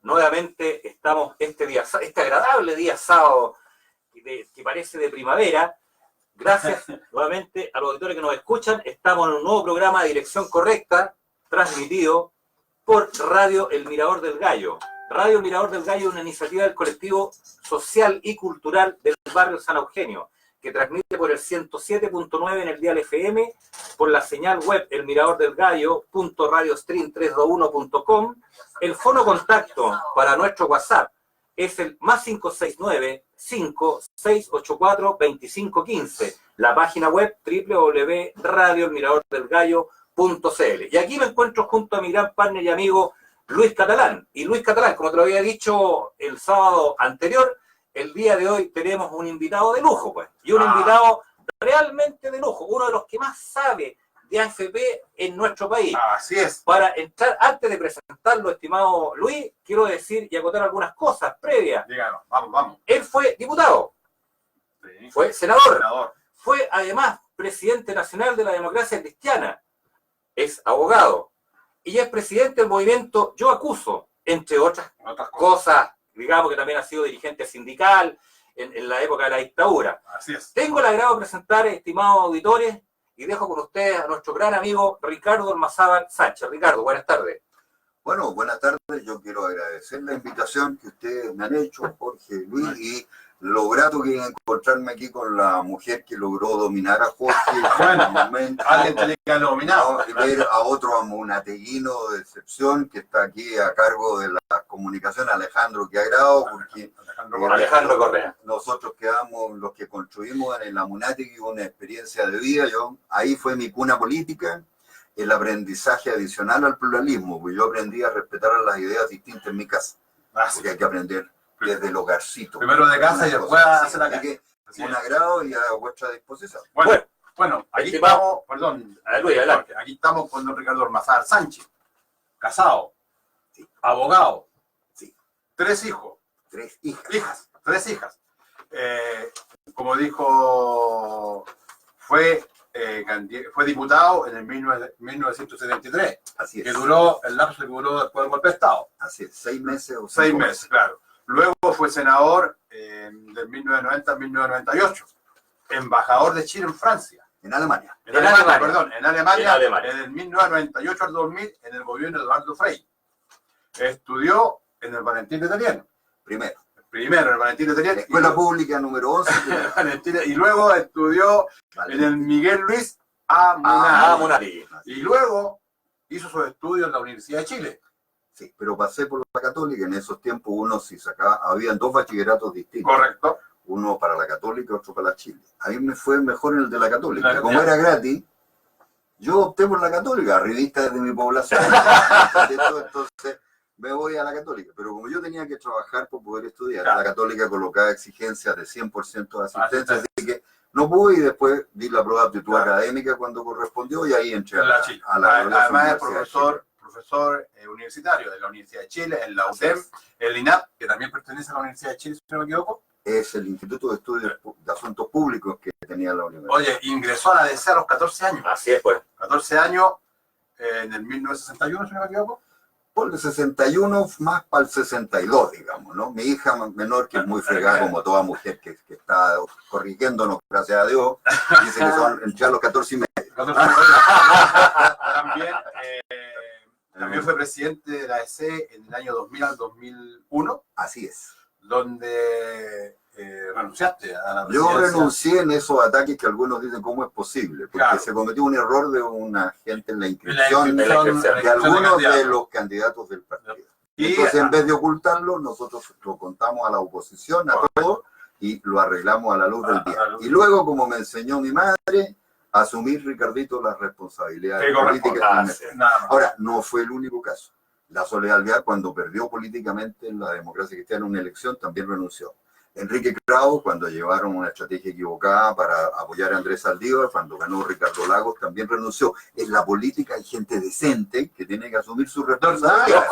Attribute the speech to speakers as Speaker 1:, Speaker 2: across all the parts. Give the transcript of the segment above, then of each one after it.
Speaker 1: nuevamente estamos este agradable día sábado que parece de primavera. Gracias nuevamente a los auditores que nos escuchan. Estamos en un nuevo programa de Dirección Correcta, transmitido por Radio El Mirador del Gallo. Radio El Mirador del Gallo es una iniciativa del colectivo social y cultural del barrio San Eugenio, que transmite por el 107.9 en el dial FM, por la señal web elmiradordelgallo.radiostream321.com. El fono contacto para nuestro WhatsApp es el +569 5684 2515. La página web www.radioelmiradordelgallo.cl. Y aquí me encuentro junto a mi gran partner y amigo Luis Catalán. Y Luis Catalán, como te lo había dicho el sábado anterior, el día de hoy tenemos un invitado de lujo, pues. Y un invitado realmente de lujo, uno de los que más sabe de AFP en nuestro país.
Speaker 2: Así es.
Speaker 1: Para entrar, antes de presentarlo, estimado Luis, quiero decir y acotar algunas cosas previas.
Speaker 2: Díganos, vamos.
Speaker 1: Él fue diputado,
Speaker 2: Sí.
Speaker 1: fue senador, fue además presidente nacional de la Democracia Cristiana, es abogado y es presidente del movimiento Yo Acuso, entre otras cosas, digamos que también ha sido dirigente sindical en la época de la dictadura.
Speaker 2: Así es.
Speaker 1: Tengo el agrado de presentar, estimados auditores, y dejo con ustedes a nuestro gran amigo Ricardo Ormazábal Sánchez. Ricardo, buenas tardes.
Speaker 3: Bueno, buenas tardes. Yo quiero agradecer la invitación que ustedes me han hecho, Jorge, Luis, y lo grato que es encontrarme aquí con la mujer que logró dominar a Jorge.
Speaker 2: Bueno,
Speaker 3: momento,
Speaker 2: alguien tiene que haberlo dominado.
Speaker 3: y ver a otro monateguino de excepción que está aquí a cargo de la comunicación, Alejandro Quiagrao, porque
Speaker 1: Alejandro Correa.
Speaker 3: Nosotros quedamos los que construimos en la Munategui una experiencia de vida. Ahí fue mi cuna política, el aprendizaje adicional al pluralismo, porque yo aprendí a respetar las ideas distintas en mi casa, porque hay que aprender desde el hogarcito.
Speaker 2: Primero de casa y después hacer la
Speaker 3: calle. Un agrado y a vuestra disposición.
Speaker 2: Bueno, aquí estamos, perdón,
Speaker 1: Luis, adelante.
Speaker 2: aquí estamos con don Ricardo Ormazábal Sánchez, casado, abogado, 3 hijos.
Speaker 3: 3 hijas.
Speaker 2: 3 hijas. Como dijo, fue diputado en el 1973.
Speaker 3: Así es.
Speaker 2: Que duró el lapso que duró después del golpe de Estado.
Speaker 3: Así es, 6 meses o
Speaker 2: 6 meses, claro. Luego fue senador del 1990 al 1998. Embajador de Chile en Francia.
Speaker 3: En Alemania.
Speaker 2: En Alemania, en el 1998 al 2000, en el gobierno de Eduardo Frei. Estudió en el Valentín de Telier.
Speaker 3: Primero
Speaker 2: en el Valentín de Telier.
Speaker 3: Escuela Pública número 11.
Speaker 2: Y luego estudió en el Miguel Luis A.
Speaker 1: Munategui.
Speaker 2: Y luego hizo sus estudios en la Universidad de Chile.
Speaker 3: Sí, pero pasé por la Católica. En esos tiempos uno si sacaba, habían 2 bachilleratos distintos.
Speaker 2: Correcto.
Speaker 3: Uno para la Católica y otro para la Chile. A mí me fue mejor en el de la Católica. Como era gratis, yo opté por la Católica, arribista desde mi población. Entonces me voy a la Católica. Pero como yo tenía que trabajar por poder estudiar, la Católica colocaba exigencias de 100% de asistencia, así que no pude, y después di la prueba de aptitud académica cuando correspondió y ahí entré a la
Speaker 2: Además es profesor universitario de la Universidad de Chile, en la UTEM, el INAP, que también pertenece a la Universidad de Chile, si no me equivoco.
Speaker 3: Es el Instituto de Estudios de Asuntos Públicos que tenía la universidad.
Speaker 2: Oye, ingresó a la DC a los 14 años.
Speaker 1: Así es, pues.
Speaker 2: 14 años en el 1961, si no me equivoco.
Speaker 3: Por el 61 más para el 62, digamos, ¿no? Mi hija menor, que es muy fregada como toda mujer que está corrigiéndonos, gracias a Dios, dice que son entre a los 14 y medio.
Speaker 2: También fue presidente de la EC en el año 2000 al 2001.
Speaker 3: Así es.
Speaker 2: Donde renunciaste a la presidencia.
Speaker 3: Yo renuncié en esos ataques que algunos dicen cómo es posible, porque se cometió un error de una gente en la inscripción de algunos de los candidatos del partido. Entonces, en vez de ocultarlo, nosotros lo contamos a la oposición, a todos, y lo arreglamos a la luz del día. Y luego, como me enseñó mi madre, asumir, Ricardito, las responsabilidades políticas. Ahora, no fue el único caso. La Soledad Alvear, cuando perdió políticamente en la Democracia Cristiana una elección, también renunció. Enrique Krauss, cuando llevaron una estrategia equivocada para apoyar a Andrés Saldívar, cuando ganó Ricardo Lagos, también renunció. En la política hay gente decente que tiene que asumir su responsabilidad.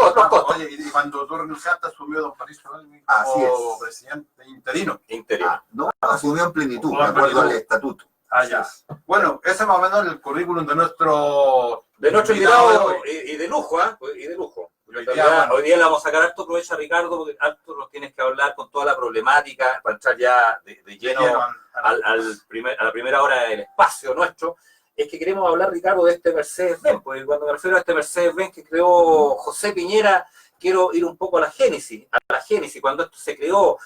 Speaker 2: Oye, y cuando tú renunciaste, asumió don Patricio Elwin
Speaker 3: como
Speaker 2: presidente interino.
Speaker 3: No, asumió en plenitud, de acuerdo al estatuto.
Speaker 2: Ya. Bueno, ese es más o menos el currículum de nuestro
Speaker 1: invitado y de lujo, ¿eh? Y de lujo. Hoy día le vamos a sacar harto provecho a Ricardo, porque harto nos tienes que hablar con toda la problemática, para entrar ya de lleno a la primera hora del espacio nuestro. Es que queremos hablar, Ricardo, de este Mercedes-Benz, porque cuando me refiero a este Mercedes-Benz que creó José Piñera, quiero ir un poco a la génesis, cuando esto se creó,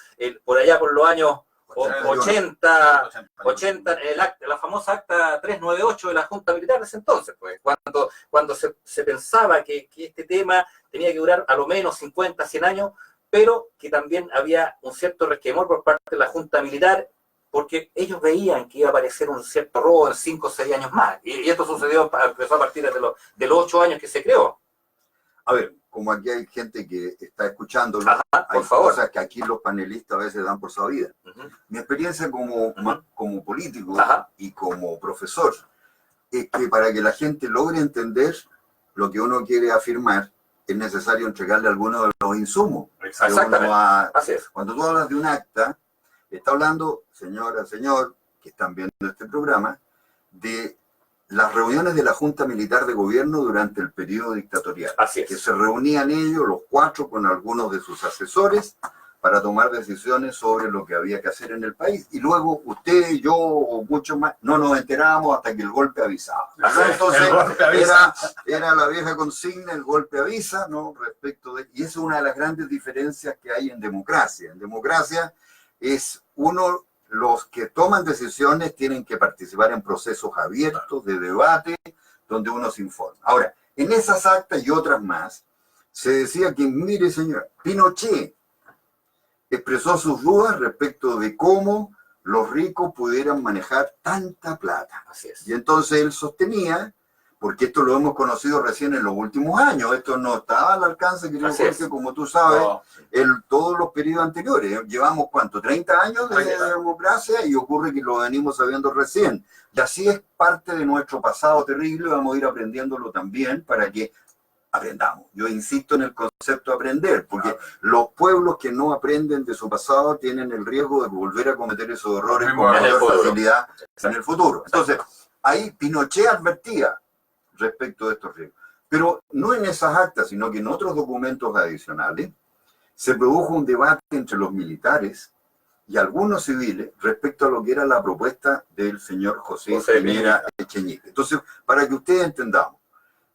Speaker 1: por allá por los años 80, la famosa acta 398 de la Junta Militar de ese entonces, pues, cuando se pensaba que este tema tenía que durar a lo menos 50, 100 años, pero que también había un cierto resquemor por parte de la Junta Militar, porque ellos veían que iba a aparecer un cierto robo en 5 o 6 años más, y esto empezó a partir de los 8 años que se creó.
Speaker 3: A ver, como aquí hay gente que está escuchándolo, hay
Speaker 1: favor.
Speaker 3: cosas que aquí los panelistas a veces dan por sabidas. Mi experiencia como político y como profesor es que para que la gente logre entender lo que uno quiere afirmar, es necesario entregarle algunos de los insumos.
Speaker 1: Exactamente. Así es.
Speaker 3: Cuando tú hablas de un acta, está hablando, señora, señor, que están viendo este programa, de las reuniones de la Junta Militar de Gobierno durante el periodo dictatorial.
Speaker 1: Así es.
Speaker 3: Que se reunían ellos, los 4, con algunos de sus asesores, para tomar decisiones sobre lo que había que hacer en el país. Y luego usted, yo o muchos más, no nos enterábamos hasta que el golpe avisaba. Entonces, era la vieja consigna, el golpe avisa, ¿no? Respecto de... Y esa es una de las grandes diferencias que hay en democracia. En democracia es los que toman decisiones tienen que participar en procesos abiertos de debate, donde uno se informa. Ahora, en esas actas y otras más, se decía que, mire señor, Pinochet expresó sus dudas respecto de cómo los ricos pudieran manejar tanta plata.
Speaker 1: Así es.
Speaker 3: Y entonces él sostenía, porque esto lo hemos conocido recién en los últimos años, esto no estaba al alcance, querido Jorge, como tú sabes, todos los periodos anteriores. Llevamos, ¿cuánto? 30 años de democracia y ocurre que lo venimos sabiendo recién. Y así es parte de nuestro pasado terrible, vamos a ir aprendiéndolo también para que aprendamos. Yo insisto en el concepto de aprender, porque los pueblos que no aprenden de su pasado tienen el riesgo de volver a cometer esos errores con mayor facilidad en el futuro. Entonces, ahí Pinochet advertía respecto de estos riesgos. Pero no en esas actas, sino que en otros documentos adicionales, se produjo un debate entre los militares y algunos civiles respecto a lo que era la propuesta del señor José Piñera Echeñique. Entonces, para que ustedes entendamos,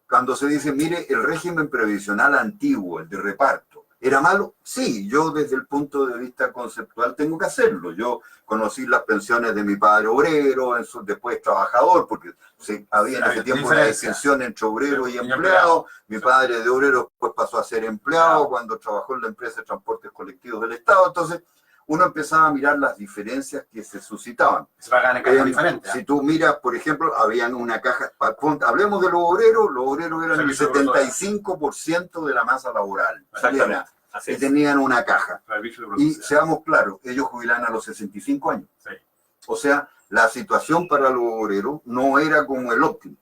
Speaker 3: cuando se dice, mire, el régimen previsional antiguo, el de reparto, ¿era malo? Sí, yo desde el punto de vista conceptual tengo que hacerlo. Yo conocí las pensiones de mi padre obrero, después trabajador, porque había en ese tiempo una distinción entre obrero y empleado. Mi padre de obrero después pasó a ser empleado cuando trabajó en la empresa de transportes colectivos del Estado. Entonces, uno empezaba a mirar las diferencias que se suscitaban.
Speaker 2: Se pagan en cajas diferentes.
Speaker 3: Si tú miras, por ejemplo, habían una caja, hablemos de los obreros eran el 75% de la masa laboral chilena, y tenían una caja. Y seamos claros, ellos jubilan a los 65 años. Sí. O sea, la situación para los obreros no era como el óptimo.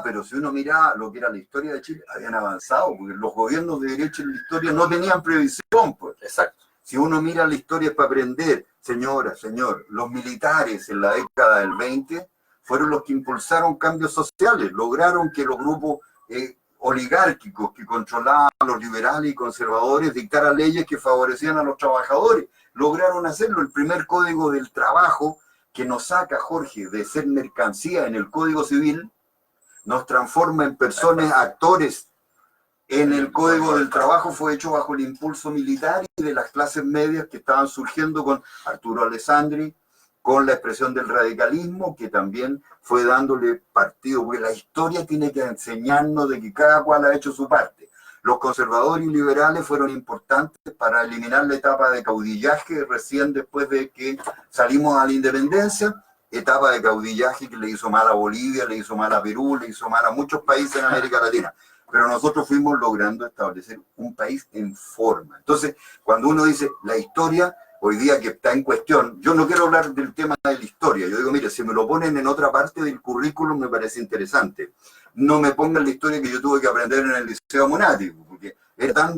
Speaker 3: Pero si uno mira lo que era la historia de Chile, habían avanzado, porque los gobiernos de derecha en la historia no tenían previsión, pues.
Speaker 1: Exacto.
Speaker 3: Si uno mira la historia es para aprender, señora, señor, los militares en la década del 20 fueron los que impulsaron cambios sociales, lograron que los grupos oligárquicos que controlaban a los liberales y conservadores dictaran leyes que favorecían a los trabajadores, lograron hacerlo. El primer código del trabajo que nos saca, Jorge, de ser mercancía en el Código Civil, nos transforma en personas, actores. En el Código del Trabajo fue hecho bajo el impulso militar y de las clases medias que estaban surgiendo con Arturo Alessandri, con la expresión del radicalismo, que también fue dándole partido, porque la historia tiene que enseñarnos de que cada cual ha hecho su parte. Los conservadores y liberales fueron importantes para eliminar la etapa de caudillaje recién después de que salimos a la independencia, etapa de caudillaje que le hizo mal a Bolivia, le hizo mal a Perú, le hizo mal a muchos países en América Latina. Pero nosotros fuimos logrando establecer un país en forma. Entonces, cuando uno dice la historia, hoy día que está en cuestión, yo no quiero hablar del tema de la historia. Yo digo, mire, si me lo ponen en otra parte del currículum me parece interesante. No me pongan la historia que yo tuve que aprender en el Liceo Monático, porque es tan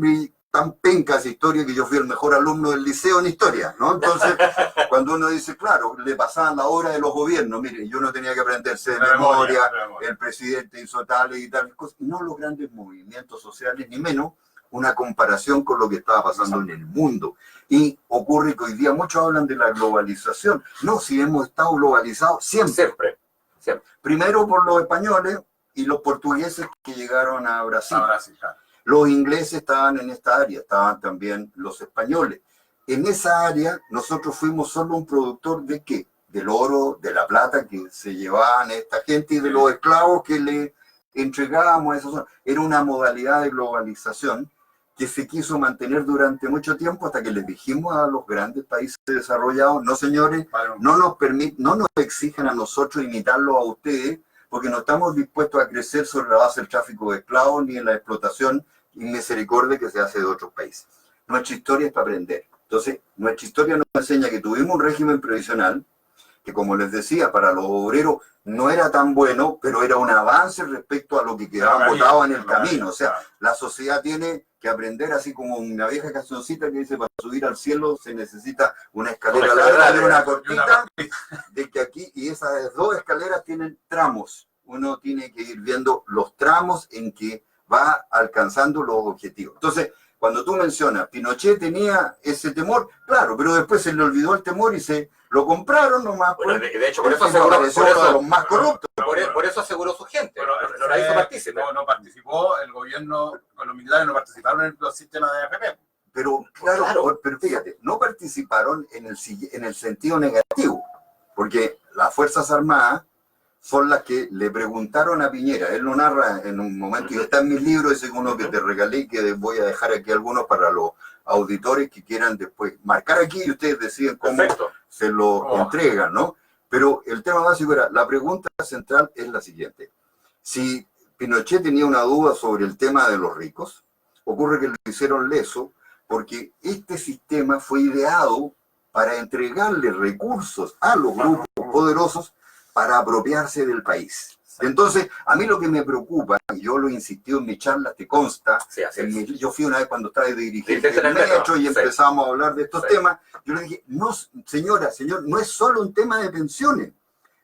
Speaker 3: penca esa historia que yo fui el mejor alumno del liceo en historia, ¿no? Entonces, cuando uno dice, claro, le pasaban la hora de los gobiernos, mire, yo no tenía que aprenderse de memoria, el presidente hizo tales y tales cosas, no los grandes movimientos sociales, ni menos una comparación con lo que estaba pasando en el mundo. Y ocurre que hoy día muchos hablan de la globalización. No, si hemos estado globalizados siempre. Primero por los españoles y los portugueses que llegaron a Brasil.
Speaker 2: Claro.
Speaker 3: Los ingleses estaban en esta área, estaban también los españoles. En esa área nosotros fuimos solo un productor ¿de qué? Del oro, de la plata que se llevaban esta gente y de los esclavos que le entregábamos a esa zona. Era una modalidad de globalización que se quiso mantener durante mucho tiempo hasta que les dijimos a los grandes países desarrollados, no señores, no nos exijan a nosotros imitarlo a ustedes, porque no estamos dispuestos a crecer sobre la base del tráfico de esclavos ni en la explotación y misericordia que se hace de otros países. Nuestra historia es para aprender. Entonces, nuestra historia nos enseña que tuvimos un régimen previsional que, como les decía, para los obreros no era tan bueno, pero era un avance respecto a lo que quedaba botado en el camino. O sea, la sociedad tiene que aprender, así como una vieja cancioncita que dice, para subir al cielo se necesita una escalera larga y una cortita, de que aquí, y esas dos escaleras tienen tramos. Uno tiene que ir viendo los tramos en que va alcanzando los objetivos. Entonces, cuando tú mencionas, Pinochet tenía ese temor, claro, pero después se le olvidó el temor y se lo compraron nomás.
Speaker 1: Bueno, de hecho, por eso aseguró,
Speaker 3: los más corruptos.
Speaker 1: Por eso aseguró su gente.
Speaker 2: Pero
Speaker 1: no la hizo partícipe.
Speaker 2: No participó, el gobierno, con los militares no participaron en los sistemas de AFP.
Speaker 3: Pero claro, pero fíjate, no participaron en el sentido negativo, porque las Fuerzas Armadas son las que le preguntaron a Piñera. Él lo narra en un momento, y está en mis libros, ese es uno que te regalé, que voy a dejar aquí algunos para los auditores que quieran después marcar aquí y ustedes deciden cómo se lo entregan, ¿no? Pero el tema básico era, la pregunta central es la siguiente. Si Pinochet tenía una duda sobre el tema de los ricos, ocurre que lo hicieron leso porque este sistema fue ideado para entregarle recursos a los grupos poderosos para apropiarse del país. Entonces, a mí lo que me preocupa, y yo lo he insistido en mi charla, te consta, yo fui una vez cuando estaba de dirigente del metro y empezamos a hablar de estos temas, yo le dije, no, señor, no es solo un tema de pensiones,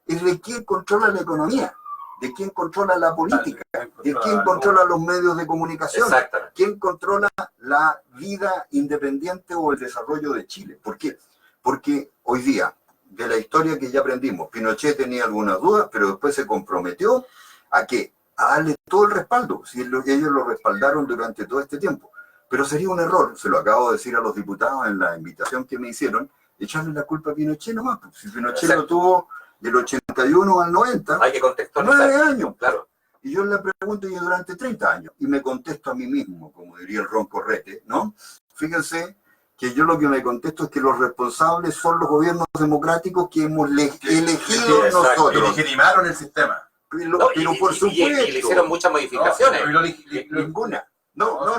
Speaker 3: es de quién controla la economía, de quién controla la política, de quién controla los medios de comunicación, quién controla la vida independiente o el desarrollo de Chile. ¿Por qué? Porque hoy día, de la historia que ya aprendimos, Pinochet tenía algunas dudas, pero después se comprometió ¿a qué? A darle todo el respaldo, si ellos lo respaldaron durante todo este tiempo. Pero sería un error, se lo acabo de decir a los diputados en la invitación que me hicieron, echarle la culpa a Pinochet nomás, porque si Pinochet lo tuvo del 81 al 90,
Speaker 1: hay que contextualizar.
Speaker 3: 9 años.
Speaker 1: Claro.
Speaker 3: Y yo le pregunto, y durante 30 años, y me contesto a mí mismo, como diría el Ron Correte, ¿no? Fíjense que yo lo que me contesto es que los responsables son los gobiernos democráticos que hemos elegido nosotros.
Speaker 2: Y legitimaron el sistema.
Speaker 3: Pero por supuesto.
Speaker 1: Y le hicieron muchas modificaciones.
Speaker 3: Ninguna. No.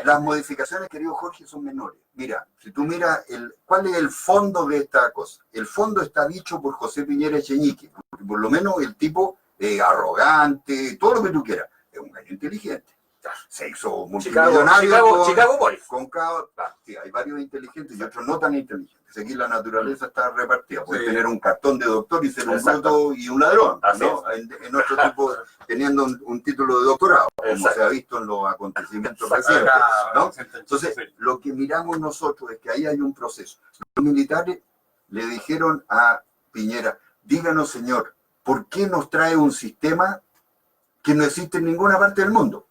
Speaker 3: Las modificaciones, querido Jorge, son menores. Mira, si tú miras cuál es el fondo de esta cosa. El fondo está dicho por José Piñera Echeñique, porque por lo menos el tipo arrogante, todo lo que tú quieras, es un gallo inteligente. Se hizo multimillonario
Speaker 1: Chicago Boys.
Speaker 3: Sí, hay varios inteligentes y otros no tan inteligentes. Aquí la naturaleza está repartida. Puedes tener un cartón de doctor y ser un bruto y un ladrón, ¿no? En otro tipo, teniendo un título de doctorado, como se ha visto en los acontecimientos recientes, ¿no? Entonces, lo que miramos nosotros es que ahí hay un proceso. Los militares le dijeron a Piñera, díganos, señor, ¿por qué nos trae un sistema que no existe en ninguna parte del mundo?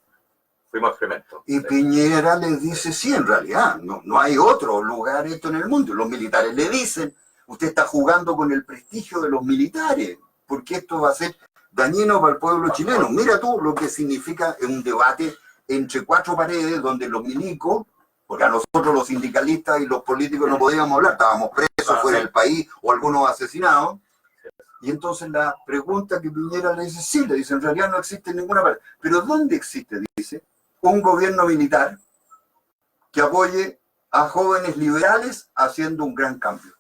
Speaker 3: Y Piñera les dice, sí, en realidad, no hay otro lugar esto en el mundo. Los militares le dicen, usted está jugando con el prestigio de los militares, porque esto va a ser dañino para el pueblo chileno. Mira tú lo que significa un debate entre cuatro paredes donde los milicos, porque a nosotros los sindicalistas y los políticos no podíamos hablar, estábamos presos fuera del país o algunos asesinados. Y entonces la pregunta que Piñera le dice, sí, le dice, en realidad no existe en ninguna parte. ¿Pero dónde existe? Dice, un gobierno militar que apoye a jóvenes liberales haciendo un gran cambio.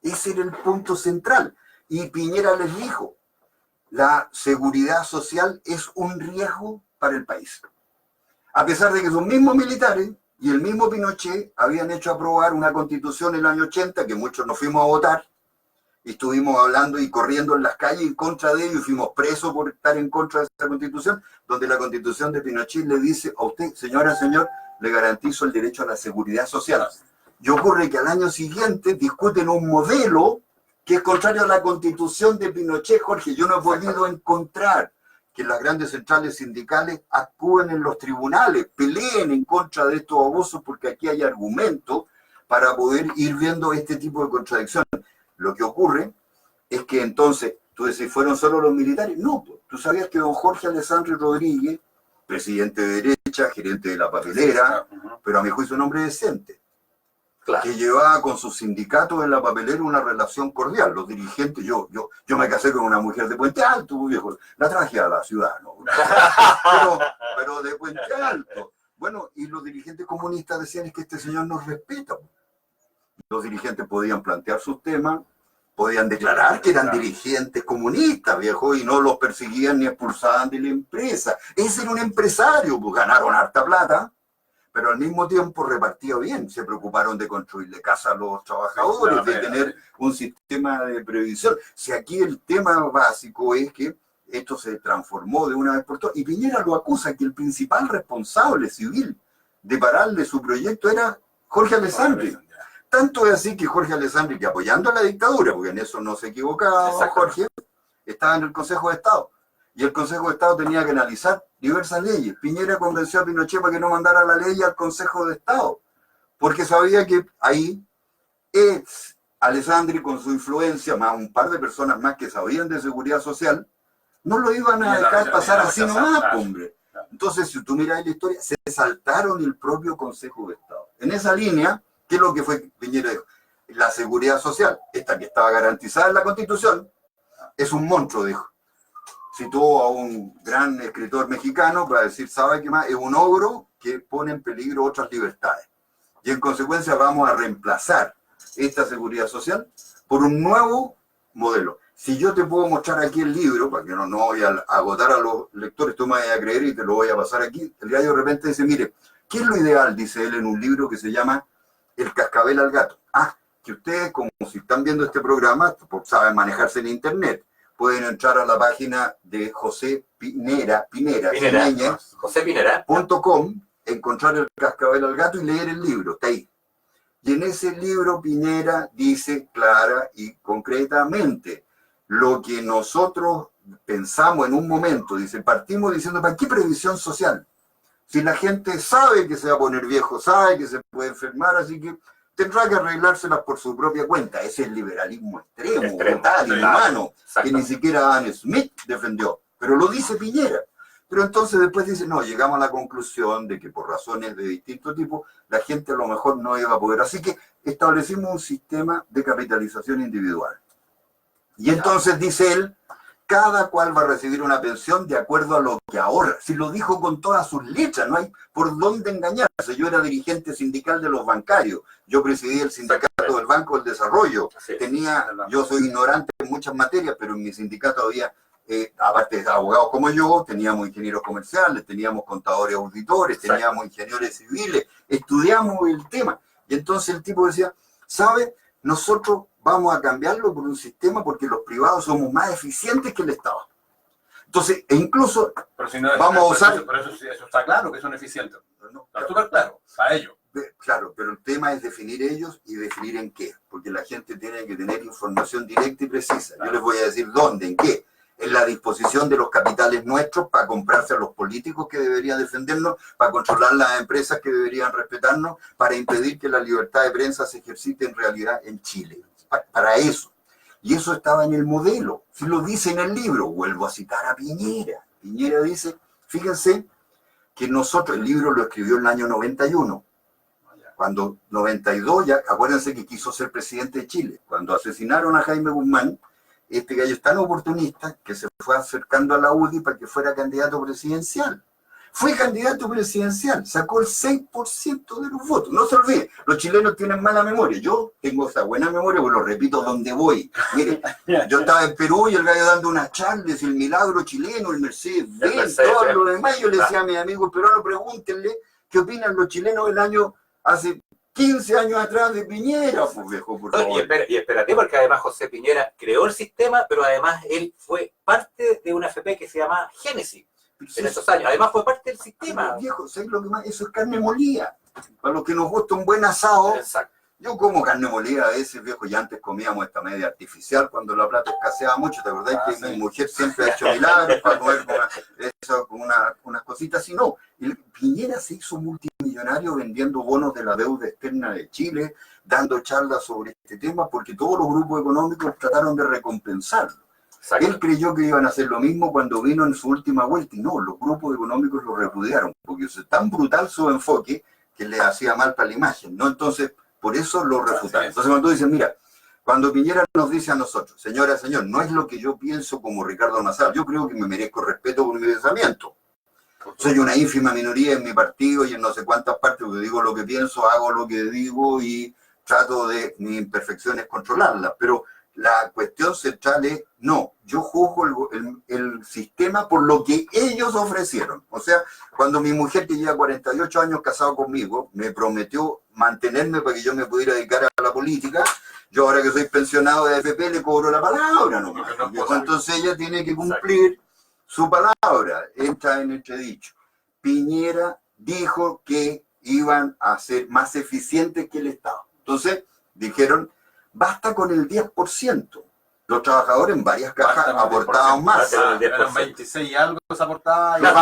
Speaker 3: Ese era el punto central. Y Piñera les dijo, la seguridad social es un riesgo para el país. A pesar de que esos mismos militares y el mismo Pinochet habían hecho aprobar una constitución en el año 80, que muchos nos fuimos a votar, y estuvimos hablando y corriendo en las calles en contra de ello y fuimos presos por estar en contra de esa constitución, donde la constitución de Pinochet le dice a usted, señora, señor, le garantizo el derecho a la seguridad social. Y ocurre que al año siguiente discuten un modelo que es contrario a la constitución de Pinochet, Jorge. Yo no he podido encontrar que las grandes centrales sindicales actúen en los tribunales, peleen en contra de estos abusos, porque aquí hay argumentos para poder ir viendo este tipo de contradicciones. Lo que ocurre es que entonces, tú decís, ¿fueron solo los militares? No, tú sabías que don Jorge Alessandri Rodríguez, presidente de derecha, gerente de la papelera, pero a mi juicio un hombre decente, claro, que llevaba con sus sindicatos en la papelera una relación cordial. Los dirigentes, yo me casé con una mujer de Puente Alto, viejo, la traje a la ciudad, ¿no? pero de Puente Alto. Bueno, y los dirigentes comunistas decían es que este señor nos respeta. Los dirigentes podían plantear sus temas, podían declarar que eran dirigentes comunistas, viejo, y no los perseguían ni expulsaban de la empresa. Ese era un empresario, pues ganaron harta plata, pero al mismo tiempo repartía bien. Se preocuparon de construirle casa a los trabajadores, de tener un sistema de previsión. Si aquí el tema básico es que esto se transformó de una vez por todas, y Piñera lo acusa que el principal responsable civil de pararle su proyecto era Jorge Alessandri. Tanto es así que Jorge Alessandri, que apoyando a la dictadura, porque en eso no se equivocaba Jorge, estaba en el Consejo de Estado. Y el Consejo de Estado tenía que analizar diversas leyes. Piñera convenció a Pinochet para que no mandara la ley al Consejo de Estado, porque sabía que ahí Alessandri, con su influencia, más un par de personas más que sabían de seguridad social, no lo iban a dejar pasar así nomás, hombre. Entonces, si tú miras la historia, se saltaron el propio Consejo de Estado. En esa línea, ¿qué es lo que fue Piñera dijo? La seguridad social, esta que estaba garantizada en la Constitución, es un monstruo, dijo. Citó a un gran escritor mexicano para decir, ¿sabe qué más? Es un ogro que pone en peligro otras libertades. Y en consecuencia vamos a reemplazar esta seguridad social por un nuevo modelo. Si yo te puedo mostrar aquí el libro, para que no voy a agotar a los lectores, tú me vas a creer y te lo voy a pasar aquí, el gallo de repente dice, mire, ¿qué es lo ideal? Dice él en un libro que se llama El cascabel al gato. Que ustedes, como si están viendo este programa, saben manejarse en internet, pueden entrar a la página de José Pinera.com, encontrar El cascabel al gato y leer el libro, está ahí. Y en ese libro Piñera dice clara y concretamente lo que nosotros pensamos en un momento. Dice, partimos diciendo, ¿para qué previsión social? Si la gente sabe que se va a poner viejo, sabe que se puede enfermar, así que tendrá que arreglárselas por su propia cuenta. Ese es el liberalismo extremo, brutal, inhumano, que ni siquiera Adam Smith defendió. Pero lo dice Piñera. Pero entonces después dice, no, llegamos a la conclusión de que por razones de distinto tipo, la gente a lo mejor no iba a poder. Así que establecimos un sistema de capitalización individual. Y entonces dice él, cada cual va a recibir una pensión de acuerdo a lo que ahorra. Si lo dijo con todas sus letras, no hay por dónde engañarse. Yo era dirigente sindical de los bancarios, yo presidí el sindicato del Banco del Desarrollo, yo soy ignorante en muchas materias, pero en mi sindicato había, aparte de abogados como yo, teníamos ingenieros comerciales, teníamos contadores auditores, teníamos ingenieros civiles, estudiamos el tema. Y entonces el tipo decía, ¿sabe? Nosotros vamos a cambiarlo por un sistema porque los privados somos más eficientes que el Estado. Entonces, e incluso
Speaker 2: pero si no,
Speaker 3: vamos a usar...
Speaker 2: Pero eso está claro que son eficientes. Está súper claro, a ellos.
Speaker 3: Claro, pero el tema es definir ellos y definir en qué. Porque la gente tiene que tener información directa y precisa. Yo les voy a decir dónde, en qué. En la disposición de los capitales nuestros para comprarse a los políticos que deberían defendernos, para controlar las empresas que deberían respetarnos, para impedir que la libertad de prensa se ejercite en realidad en Chile. Para eso. Y eso estaba en el modelo. Si lo dice en el libro, vuelvo a citar a Piñera. Piñera dice, fíjense que nosotros, el libro lo escribió en el año 91. Cuando 92, ya acuérdense que quiso ser presidente de Chile. Cuando asesinaron a Jaime Guzmán, este gallo es tan oportunista que se fue acercando a la UDI para que fuera candidato presidencial. Fue candidato presidencial, sacó el 6% de los votos. No se olviden, los chilenos tienen mala memoria. Yo tengo esa buena memoria, porque lo repito donde voy. Mire, yo estaba en Perú y el gallo dando unas charlas, el milagro chileno, el Mercedes-Benz, todo lo demás. Yo le decía a mis amigos peruanos, pregúntenle qué opinan los chilenos del año hace 15 años atrás de Piñera, pues viejo, por favor.
Speaker 1: Y espérate, porque además José Piñera creó el sistema, pero además él fue parte de una AFP que se llama Génesis en esos años. Además fue parte del sistema.
Speaker 3: Pero, viejo, ¿sabes lo que más? Eso es carne molida. Para los que nos gusta un buen asado.
Speaker 1: Exacto.
Speaker 3: Yo como carne molida a veces, viejo, y antes comíamos esta media artificial cuando la plata escaseaba mucho. ¿Te acordás que mi mujer siempre ha hecho milagros para comer con unas cositas así? No, el Piñera se hizo multimillonario vendiendo bonos de la deuda externa de Chile, dando charlas sobre este tema, porque todos los grupos económicos trataron de recompensarlo.
Speaker 1: Exacto.
Speaker 3: Él creyó que iban a hacer lo mismo cuando vino en su última vuelta, y no, los grupos económicos lo repudiaron, porque es tan brutal su enfoque que le hacía mal para la imagen, ¿no? Entonces, por eso lo refutaron. Entonces, cuando tú dices, mira, cuando Piñera nos dice a nosotros, señora, señor, no es lo que yo pienso como Ricardo Nassar, yo creo que me merezco respeto por mi pensamiento. Soy una ínfima minoría en mi partido y en no sé cuántas partes, porque digo lo que pienso, hago lo que digo y trato de mis imperfecciones controlarlas. Pero la cuestión central es, no, yo juzgo el sistema por lo que ellos ofrecieron. O sea, cuando mi mujer, que lleva 48 años casado conmigo, me prometió mantenerme para que yo me pudiera dedicar a la política, yo ahora que soy pensionado de AFP le cobro la palabra, ¿no? Entonces ella tiene que cumplir su palabra, entra en entredicho. Piñera dijo que iban a ser más eficientes que el Estado. Entonces dijeron, basta con el 10%. Los trabajadores en varias cajas aportaban más.
Speaker 2: Eran 26 y algo se aportaba.
Speaker 3: Los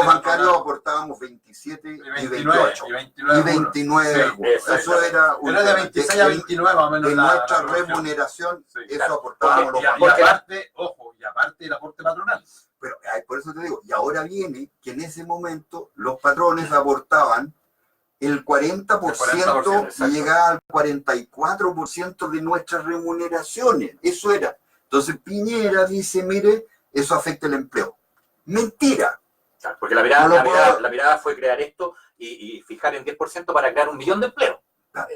Speaker 3: bancarios aportábamos 27 y 28. Y 29.
Speaker 2: Sí,
Speaker 3: eso era
Speaker 2: Era de 26 a 29 más o menos.
Speaker 3: De nuestra remuneración, eso aportábamos los
Speaker 2: bancarios. Y aparte, ojo, y aparte el aporte patronal.
Speaker 3: Pero por eso te digo, y ahora viene que en ese momento los patrones aportaban el 40% y llegaba al 44% de nuestras remuneraciones. Eso era. Entonces Piñera dice, mire, eso afecta el empleo. Mentira.
Speaker 1: Porque la mirada fue crear esto y fijar en 10% para crear 1 millón de empleos.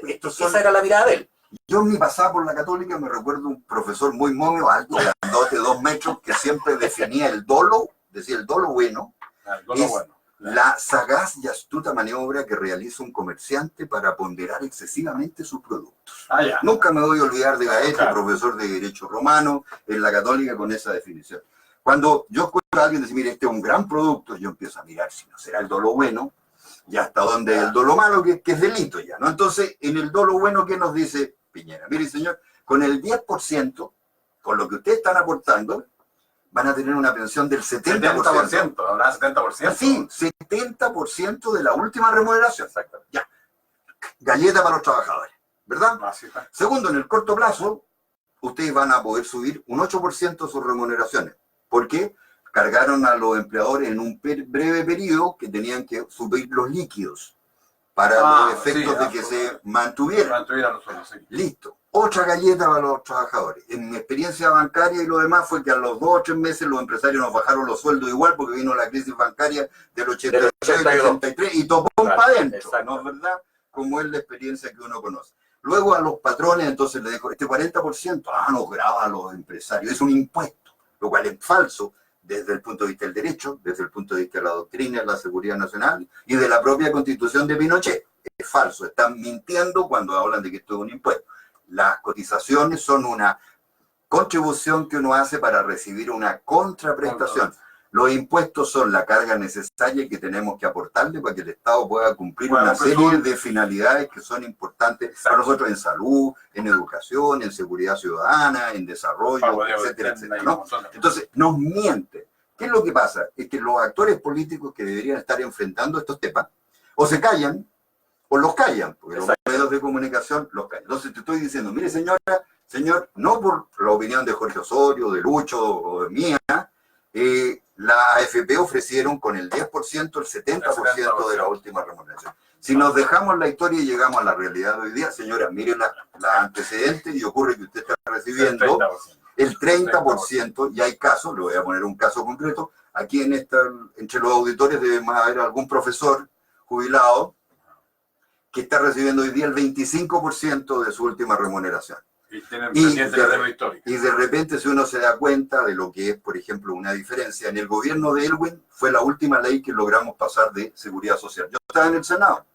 Speaker 1: Esa era la mirada de él.
Speaker 3: Yo en mi pasada por la Católica me recuerdo un profesor muy momio, alto, grandote, 2 metros, que siempre definía el dolo, decía el dolo bueno.
Speaker 2: El dolo bueno.
Speaker 3: La sagaz y astuta maniobra que realiza un comerciante para ponderar excesivamente sus productos. Nunca me voy a olvidar de Gaete, profesor de Derecho Romano en la Católica, con esa definición. Cuando yo escucho a alguien decir, mire, este es un gran producto, yo empiezo a mirar si no será el dolo bueno, y hasta dónde el dolo malo, que es delito ya, ¿no? Entonces, en el dolo bueno, ¿qué nos dice Piñera? Mire, señor, con el 10%, con lo que ustedes están aportando, van a tener una pensión del 70%.
Speaker 2: ¿Habrá 70%?
Speaker 3: Sí, 70% de la última remuneración.
Speaker 2: Exacto.
Speaker 3: Ya. Galleta para los trabajadores, ¿verdad?
Speaker 2: Así está.
Speaker 3: Segundo, en el corto plazo, ustedes van a poder subir un 8% sus remuneraciones. ¿Por qué? Cargaron a los empleadores en un breve periodo que tenían que subir los líquidos para los efectos de que se mantuvieran.
Speaker 2: Los sueldos, sí.
Speaker 3: Listo. Otra galleta para los trabajadores. En mi experiencia bancaria y lo demás fue que a los 2 o 3 meses los empresarios nos bajaron los sueldos igual porque vino la crisis bancaria del 83 al 83 y topó para adentro, ¿no es verdad? Como es la experiencia que uno conoce. Luego a los patrones entonces le dijo, este 40% nos graba a los empresarios, es un impuesto, lo cual es falso desde el punto de vista del derecho, desde el punto de vista de la doctrina, de la seguridad nacional y de la propia constitución de Pinochet. Es falso, están mintiendo cuando hablan de que esto es un impuesto. Las cotizaciones son una contribución que uno hace para recibir una contraprestación. Los impuestos son la carga necesaria que tenemos que aportarle para que el Estado pueda cumplir una serie de finalidades que son importantes para nosotros en salud, en educación, en seguridad ciudadana, en desarrollo, etcétera, etcétera, ¿no? Entonces, nos mienten. ¿Qué es lo que pasa? Es que los actores políticos que deberían estar enfrentando estos temas, o se callan, o los callan, porque los medios de comunicación los callan. Entonces te estoy diciendo, mire señora, señor, no por la opinión de Jorge Osorio, de Lucho o de mía, la AFP ofrecieron con el 10% el 70% de la última remuneración. Si nos dejamos la historia y llegamos a la realidad de hoy día, señora, mire la antecedente y ocurre que usted está recibiendo el 30%, y hay casos, le voy a poner un caso concreto, aquí entre los auditores debe haber algún profesor jubilado que está recibiendo hoy día el 25% de su última remuneración. Y de repente, si uno se da cuenta de lo que es, por ejemplo, una diferencia, en el gobierno de Elwin fue la última ley que logramos pasar de seguridad social. Yo estaba en el Senado,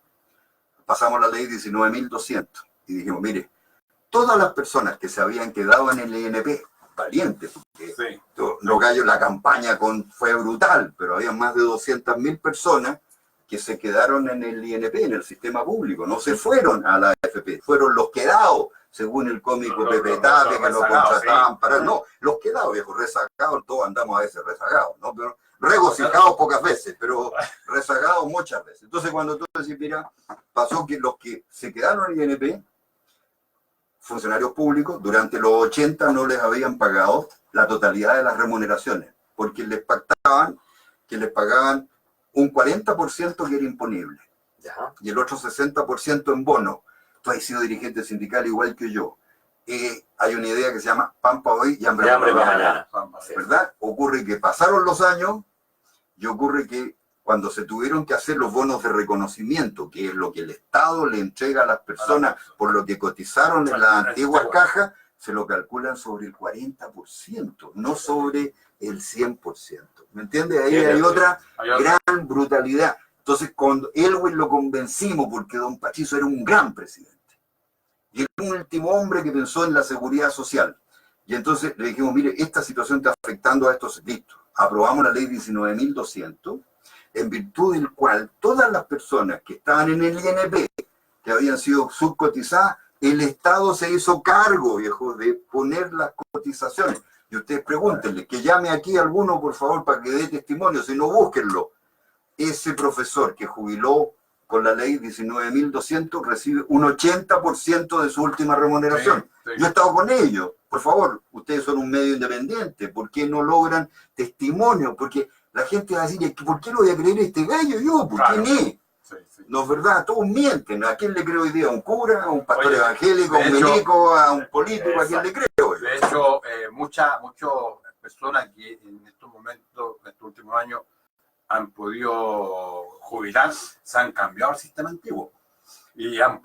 Speaker 3: pasamos la ley 19.200 y dijimos, mire, todas las personas que se habían quedado en el INP, valientes, porque
Speaker 2: Sí.
Speaker 3: los gallos, la campaña fue brutal, pero había más de 200.000 personas que se quedaron en el INP, en el sistema público, no se fueron a la AFP, fueron los quedados, según el cómico Pepe Tapia, que lo contrataban para... No, los quedados, viejo, rezagados, todos andamos a veces rezagados, ¿no? Pero regocijados pocas veces, pero rezagados muchas veces. Entonces, cuando tú decís, mira, pasó que los que se quedaron en el INP, funcionarios públicos, durante los 80 no les habían pagado la totalidad de las remuneraciones, porque les pactaban que les pagaban un 40% que era imponible,
Speaker 1: Ya.
Speaker 3: y el otro 60% en bono. Tú has sido dirigente sindical igual que yo. Hay una idea que se llama pan para hoy y hambre
Speaker 1: De hambre
Speaker 3: para
Speaker 1: para
Speaker 3: mañana,
Speaker 1: mañana.
Speaker 3: ¿verdad? Ocurre que pasaron los años y ocurre que cuando se tuvieron que hacer los bonos de reconocimiento, que es lo que el Estado le entrega a las personas por lo que cotizaron en las antiguas cajas, se lo calculan sobre el 40%, no sobre el 100%. ¿Me entiendes? Ahí hay otra gran brutalidad. Entonces, cuando Elwin lo convencimos, porque don Pachizo era un gran presidente, y el último hombre que pensó en la seguridad social. Y entonces le dijimos, mire, esta situación está afectando a estos listos. Aprobamos la ley 19.200, en virtud del cual todas las personas que estaban en el INP, que habían sido subcotizadas, el Estado se hizo cargo, viejo, de poner las cotizaciones. Y ustedes pregúntenle, que llame aquí a alguno, por favor, para que dé testimonio, si no, búsquenlo. Ese profesor que jubiló con la ley 19.200 recibe un 80% de su última remuneración.
Speaker 2: Sí.
Speaker 3: Yo he estado con ellos. Por favor, ustedes son un medio independiente. ¿Por qué no logran testimonio? Porque la gente va a decir, ¿por qué lo voy a creer a este gallo yo? ¿Por qué no?
Speaker 2: Sí.
Speaker 3: No es verdad, todos mienten. ¿A quién le creo hoy día? ¿A un cura? ¿A un pastor evangélico? ¿A un médico? ¿A un político? ¿A quién le creo?
Speaker 2: De hecho, muchas personas que en estos momentos, en estos últimos años, han podido jubilar, se han cambiado al sistema antiguo y han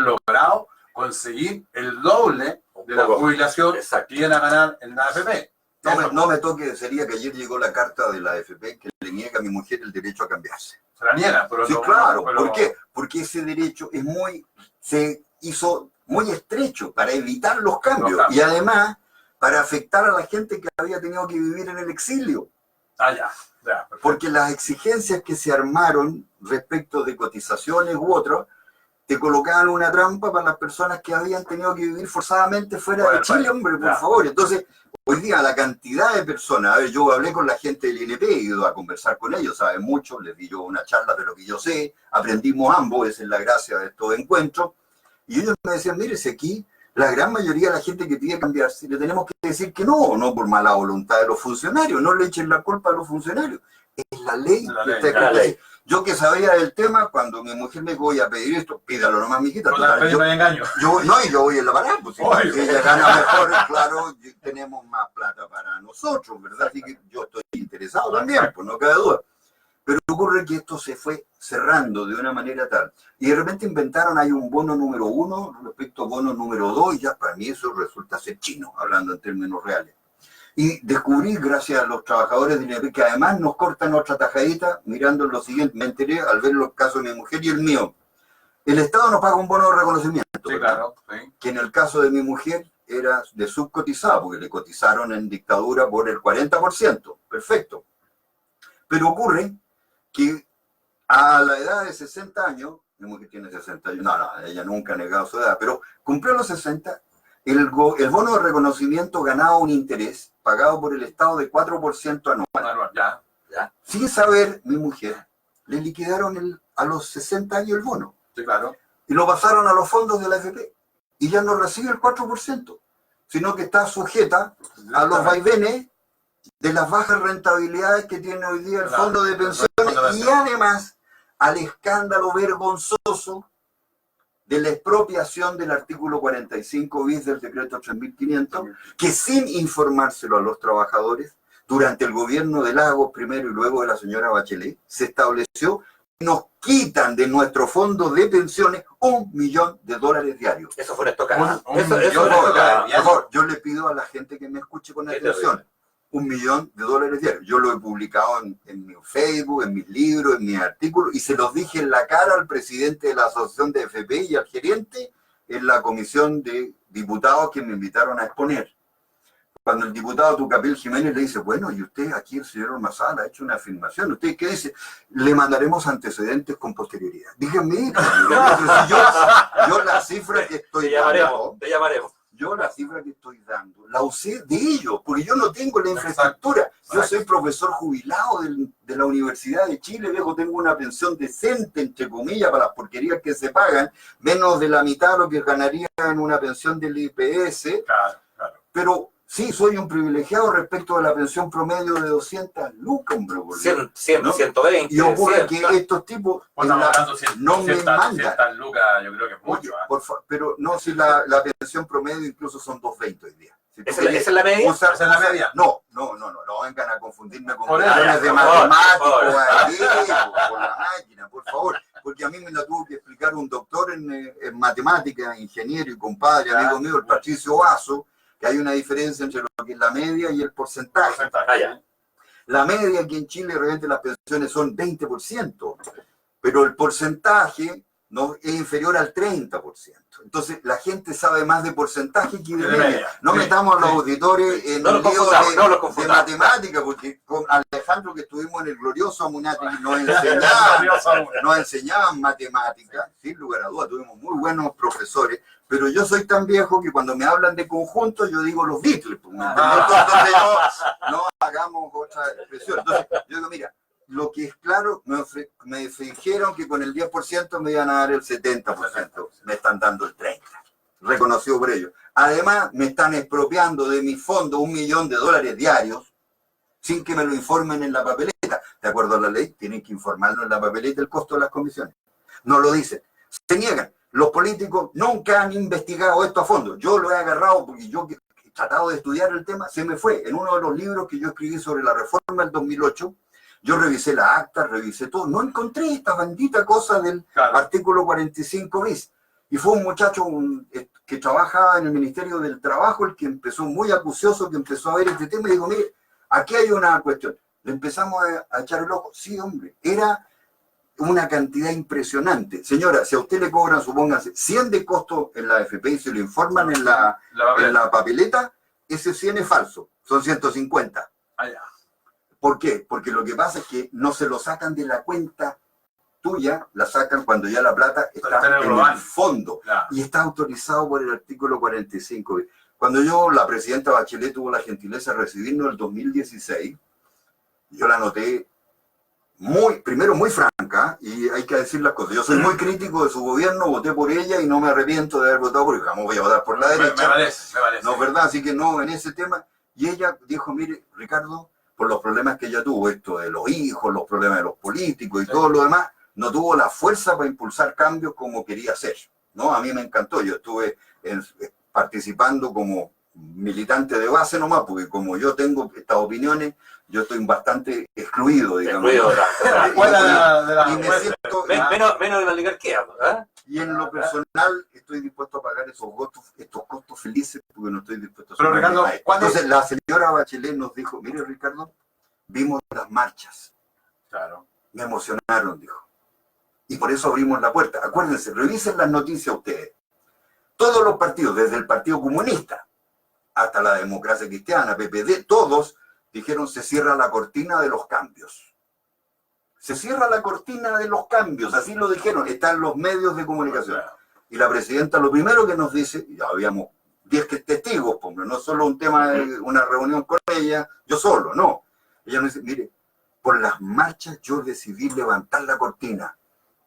Speaker 2: logrado conseguir el doble de la jubilación que iban a ganar en la AFP.
Speaker 3: No me toque, sería que ayer llegó la carta de la AFP que le niega a mi mujer el derecho a cambiarse.
Speaker 2: Se la niega, pero
Speaker 3: sí,
Speaker 2: no,
Speaker 3: claro.
Speaker 2: Pero...
Speaker 3: ¿Por qué? Porque ese derecho se hizo muy estrecho para evitar los cambios y además para afectar a la gente que había tenido que vivir en el exilio.
Speaker 2: Ya,
Speaker 3: porque las exigencias que se armaron respecto de cotizaciones u otros, te colocaban una trampa para las personas que habían tenido que vivir forzadamente fuera de Chile, hombre, por favor. Entonces, hoy día la cantidad de personas, a ver, yo hablé con la gente del INP, he ido a conversar con ellos, saben mucho, les di yo una charla de lo que yo sé, aprendimos ambos, esa es la gracia de estos encuentros, y ellos me decían, mire, si aquí la gran mayoría de la gente que pide cambiarse, le tenemos que decir que no por mala voluntad de los funcionarios, no le echen la culpa a los funcionarios. Es la ley que está escrita. Yo que sabía del tema, cuando mi mujer me dijo, voy a pedir esto, pídalo nomás, mijita.
Speaker 2: No hay engaño.
Speaker 3: Yo voy en la parada, pues si ella gana mejor, claro, tenemos más plata para nosotros, ¿verdad? Así que yo estoy interesado también, pues no cabe duda. Pero ocurre que esto se fue cerrando de una manera tal. Y de repente inventaron, hay un bono número 1 respecto a bono número 2, y ya para mí eso resulta ser chino, hablando en términos reales. Y descubrí, gracias a los trabajadores de INP, que además nos cortan otra tajadita, mirando lo siguiente, me enteré al ver los casos de mi mujer y el mío. El Estado nos paga un bono de reconocimiento,
Speaker 2: sí, claro, sí.
Speaker 3: Que en el caso de mi mujer era de subcotizado, porque le cotizaron en dictadura por el 40%, perfecto. Pero ocurre que a la edad de 60 años, mi mujer tiene 60 años, no, ella nunca ha negado su edad, pero cumplió los 60, el bono de reconocimiento ganaba un interés pagado por el Estado de 4% anual.
Speaker 2: Ya.
Speaker 3: Sin saber, mi mujer, le liquidaron a los 60 años el bono.
Speaker 2: Sí, claro.
Speaker 3: Y lo pasaron a los fondos de la AFP. Y ya no recibe el 4%, sino que está sujeta a los vaivenes de las bajas rentabilidades que tiene hoy día el fondo de pensiones y además al escándalo vergonzoso de la expropiación del artículo 45 bis del decreto 3.500, que sin informárselo a los trabajadores, durante el gobierno de Lagos primero y luego de la señora Bachelet, se estableció que nos quitan de nuestro fondo de pensiones $1 millón diarios.
Speaker 1: Eso fue una estocada.
Speaker 3: Por favor, yo le pido a la gente que me escuche con atención. $1 millón diarios. Yo lo he publicado en mi Facebook, en mis libros, en mis artículos, y se los dije en la cara al presidente de la asociación de FP y al gerente en la comisión de diputados que me invitaron a exponer. Cuando el diputado Tucapel Jiménez le dice, bueno, y usted aquí, el señor Ormazábal, ha hecho una afirmación, ¿usted qué dice? Le mandaremos antecedentes con posterioridad. Díganme, yo la cifra que estoy dando,
Speaker 1: te llamaremos.
Speaker 3: Yo la cifra que estoy dando, la usé de ellos, porque yo no tengo la infraestructura. Yo soy profesor jubilado de la Universidad de Chile, viejo, tengo una pensión decente, entre comillas, para las porquerías que se pagan, menos de la mitad de lo que ganaría en una pensión del IPS.
Speaker 2: Claro.
Speaker 3: Pero sí, soy un privilegiado respecto a la pensión promedio de 200 lucas, hombre.
Speaker 1: 100, ¿no? 120.
Speaker 3: Y ocurre
Speaker 1: 100,
Speaker 3: que estos tipos no me mandan.
Speaker 2: 200 lucas, yo creo que es mucho.
Speaker 3: Pero no, si la pensión promedio incluso son 220 hoy día. Si
Speaker 1: ¿Esa es la media?
Speaker 3: ¿Esa es la media? No vengan a confundirme con cuestiones de matemáticos, por la máquina, por favor. Porque a mí me la tuvo que explicar un doctor en matemáticas, ingeniero y compadre, amigo mío, el Patricio Vaso, que hay una diferencia entre lo que es la media y el porcentaje. La media aquí en Chile realmente las pensiones son 20%, pero el porcentaje no es inferior al 30%. Entonces la gente sabe más de porcentaje que de media. No metamos a los auditores en un lío de matemática, porque con Alejandro, que estuvimos en el glorioso Amunati, nos enseñaban matemáticas, sin lugar a dudas, tuvimos muy buenos profesores, pero yo soy tan viejo que cuando me hablan de conjunto yo digo los Beatles, entonces no hagamos otra expresión. Entonces yo digo, mira, lo que es claro, me dijeron que con el 10% me iban a dar el 70%, me están dando el 30%, reconocido por ellos. Además, me están expropiando de mi fondo $1 millón diarios, sin que me lo informen en la papeleta. De acuerdo a la ley, tienen que informarlo en la papeleta el costo de las comisiones. No lo dicen, se niegan. Los políticos nunca han investigado esto a fondo. Yo lo he agarrado porque yo he tratado de estudiar el tema, se me fue. En uno de los libros que yo escribí sobre la reforma del 2008, yo revisé la acta, revisé todo, no encontré esta bandita cosa del artículo 45 bis. Y fue un muchacho que trabajaba en el Ministerio del Trabajo, el que empezó muy acucioso, que empezó a ver este tema y dijo, mire, aquí hay una cuestión. Le empezamos a echar el ojo. Sí, hombre, era una cantidad impresionante. Señora, si a usted le cobran, supónganse, 100 de costo en la AFP y se lo informan en la papeleta, ese 100 es falso, son 150. ¿Por qué? Porque lo que pasa es que no se lo sacan de la cuenta tuya, la sacan cuando ya la plata está en el fondo y está autorizado por el artículo 45. Cuando la presidenta Bachelet tuvo la gentileza de recibirnos en el 2016, yo la noté primero muy franca, y hay que decir las cosas. Yo soy muy crítico de su gobierno, voté por ella y no me arrepiento de haber votado por ella. Jamás voy a votar por la derecha.
Speaker 2: Me parece.
Speaker 3: No, ¿verdad? Así que no, en ese tema. Y ella dijo, mire, Ricardo, por los problemas que ella tuvo, esto de los hijos, los problemas de los políticos y todo lo demás, no tuvo la fuerza para impulsar cambios como quería hacer, ¿no? A mí me encantó, yo estuve participando como militante de base nomás, porque como yo tengo estas opiniones, yo estoy bastante excluido, digamos.
Speaker 1: Menos de la oligarquía, ¿verdad?
Speaker 3: Y en lo personal estoy dispuesto a pagar estos costos felices, porque no estoy dispuesto a
Speaker 2: Pero Ricardo,
Speaker 3: entonces la señora Bachelet nos dijo, mire Ricardo, vimos las marchas.
Speaker 2: Claro.
Speaker 3: Me emocionaron, dijo. Y por eso abrimos la puerta. Acuérdense, revisen las noticias ustedes. Todos los partidos, desde el Partido Comunista hasta la Democracia Cristiana, PPD, todos dijeron se cierra la cortina de los cambios. Se cierra la cortina de los cambios, así lo dijeron, están los medios de comunicación. Y la presidenta lo primero que nos dice, ya habíamos 10 testigos, hombre, no solo un tema de una reunión con ella, yo solo, no. Ella nos dice, mire, por las marchas yo decidí levantar la cortina,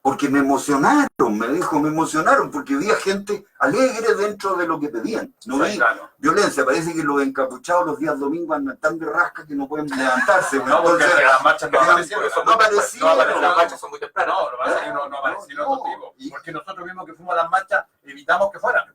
Speaker 3: porque me emocionaron, me dijo, me emocionaron, porque había gente alegre dentro de lo que pedían. No vi violencia, parece que los encapuchados los días domingos andan tan de rasca que no pueden levantarse.
Speaker 2: No, porque las marchas no aparecieron.
Speaker 1: Las marchas son muy tempranas.
Speaker 2: No, lo que pasa es que no aparecieron estos tipos. Porque nosotros mismos que fuimos a las marchas evitamos que fueran.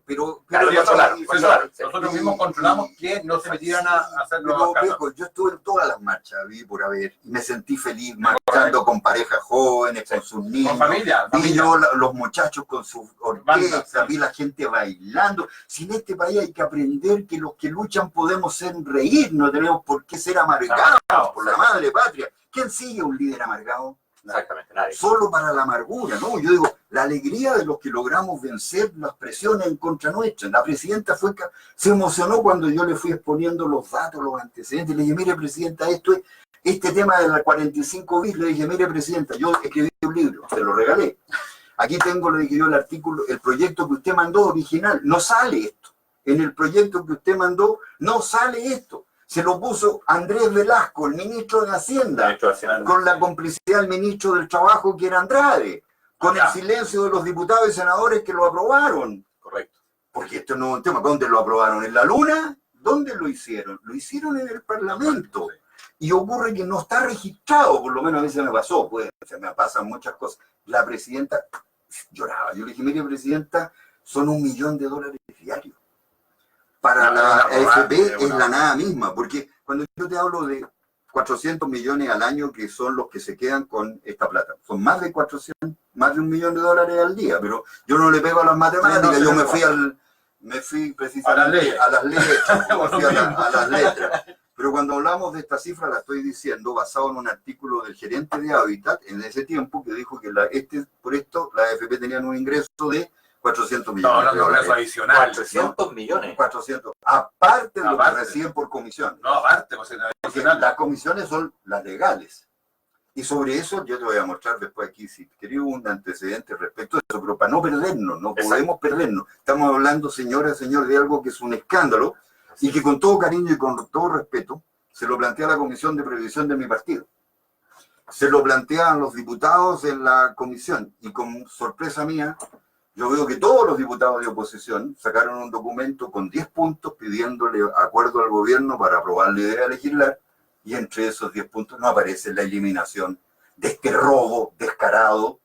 Speaker 2: Nosotros mismos controlamos que no se metieran a hacer los
Speaker 3: yo estuve en todas las marchas, vi por haber, y me sentí feliz, me marchando con parejas jóvenes, con sus niños.
Speaker 2: Con familia.
Speaker 3: Vi yo los muchachos con sus orquestas, vi la gente bailando. Si en este país hay que aprender que los que luchan podemos ser reír, no tenemos por qué ser amargados por la madre patria. ¿Quién sigue un líder amargado?
Speaker 1: Exactamente, nadie.
Speaker 3: Solo para la amargura, ¿no? Yo digo, la alegría de los que logramos vencer las presiones en contra nuestra. La presidenta se emocionó cuando yo le fui exponiendo los datos, los antecedentes. Le dije, mire, presidenta, este tema de la 45 bis, le dije, mire, presidenta, yo escribí un libro, se lo regalé. Aquí tengo, le dije yo, el artículo, el proyecto que usted mandó original. No sale esto. En el proyecto que usted mandó, no sale esto. Se lo puso Andrés Velasco, el ministro de Hacienda, con la complicidad del ministro del Trabajo, que era Andrade, con el silencio de los diputados y senadores que lo aprobaron.
Speaker 1: Correcto.
Speaker 3: Porque esto no es un tema. ¿Dónde lo aprobaron? ¿En la luna? ¿Dónde lo hicieron? Lo hicieron en el Parlamento. Y ocurre que no está registrado, por lo menos a veces me pasó, pues se me pasan muchas cosas. La presidenta lloraba. Yo le dije, mire, presidenta, son $1 millón diarios. Para la AFP es la nada misma, porque cuando yo te hablo de 400 millones al año, que son los que se quedan con esta plata, son más de 400, más de $1 millón al día, pero yo no le pego a las matemáticas, yo me fui precisamente a las letras, a las letras. Pero cuando hablamos de esta cifra, la estoy diciendo basado en un artículo del gerente de Habitat en ese tiempo, que dijo que por esto la AFP tenían un ingreso de 400 millones.
Speaker 2: No, hablando de ingreso adicional.
Speaker 1: 400 millones.
Speaker 3: 400. Aparte de lo que reciben por comisión.
Speaker 2: No, aparte, pues
Speaker 3: las comisiones son las legales. Y sobre eso yo te voy a mostrar después aquí, si quería un antecedente respecto a eso, pero para no perdernos, no podemos perdernos. Estamos hablando, señora, señor, de algo que es un escándalo y que con todo cariño y con todo respeto se lo plantea la Comisión de Previsión de mi partido. Se lo plantean los diputados en la comisión y con sorpresa mía, yo veo que todos los diputados de oposición sacaron un documento con 10 puntos pidiéndole acuerdo al gobierno para aprobar la idea de legislar, y entre esos 10 puntos no aparece la eliminación de este robo descarado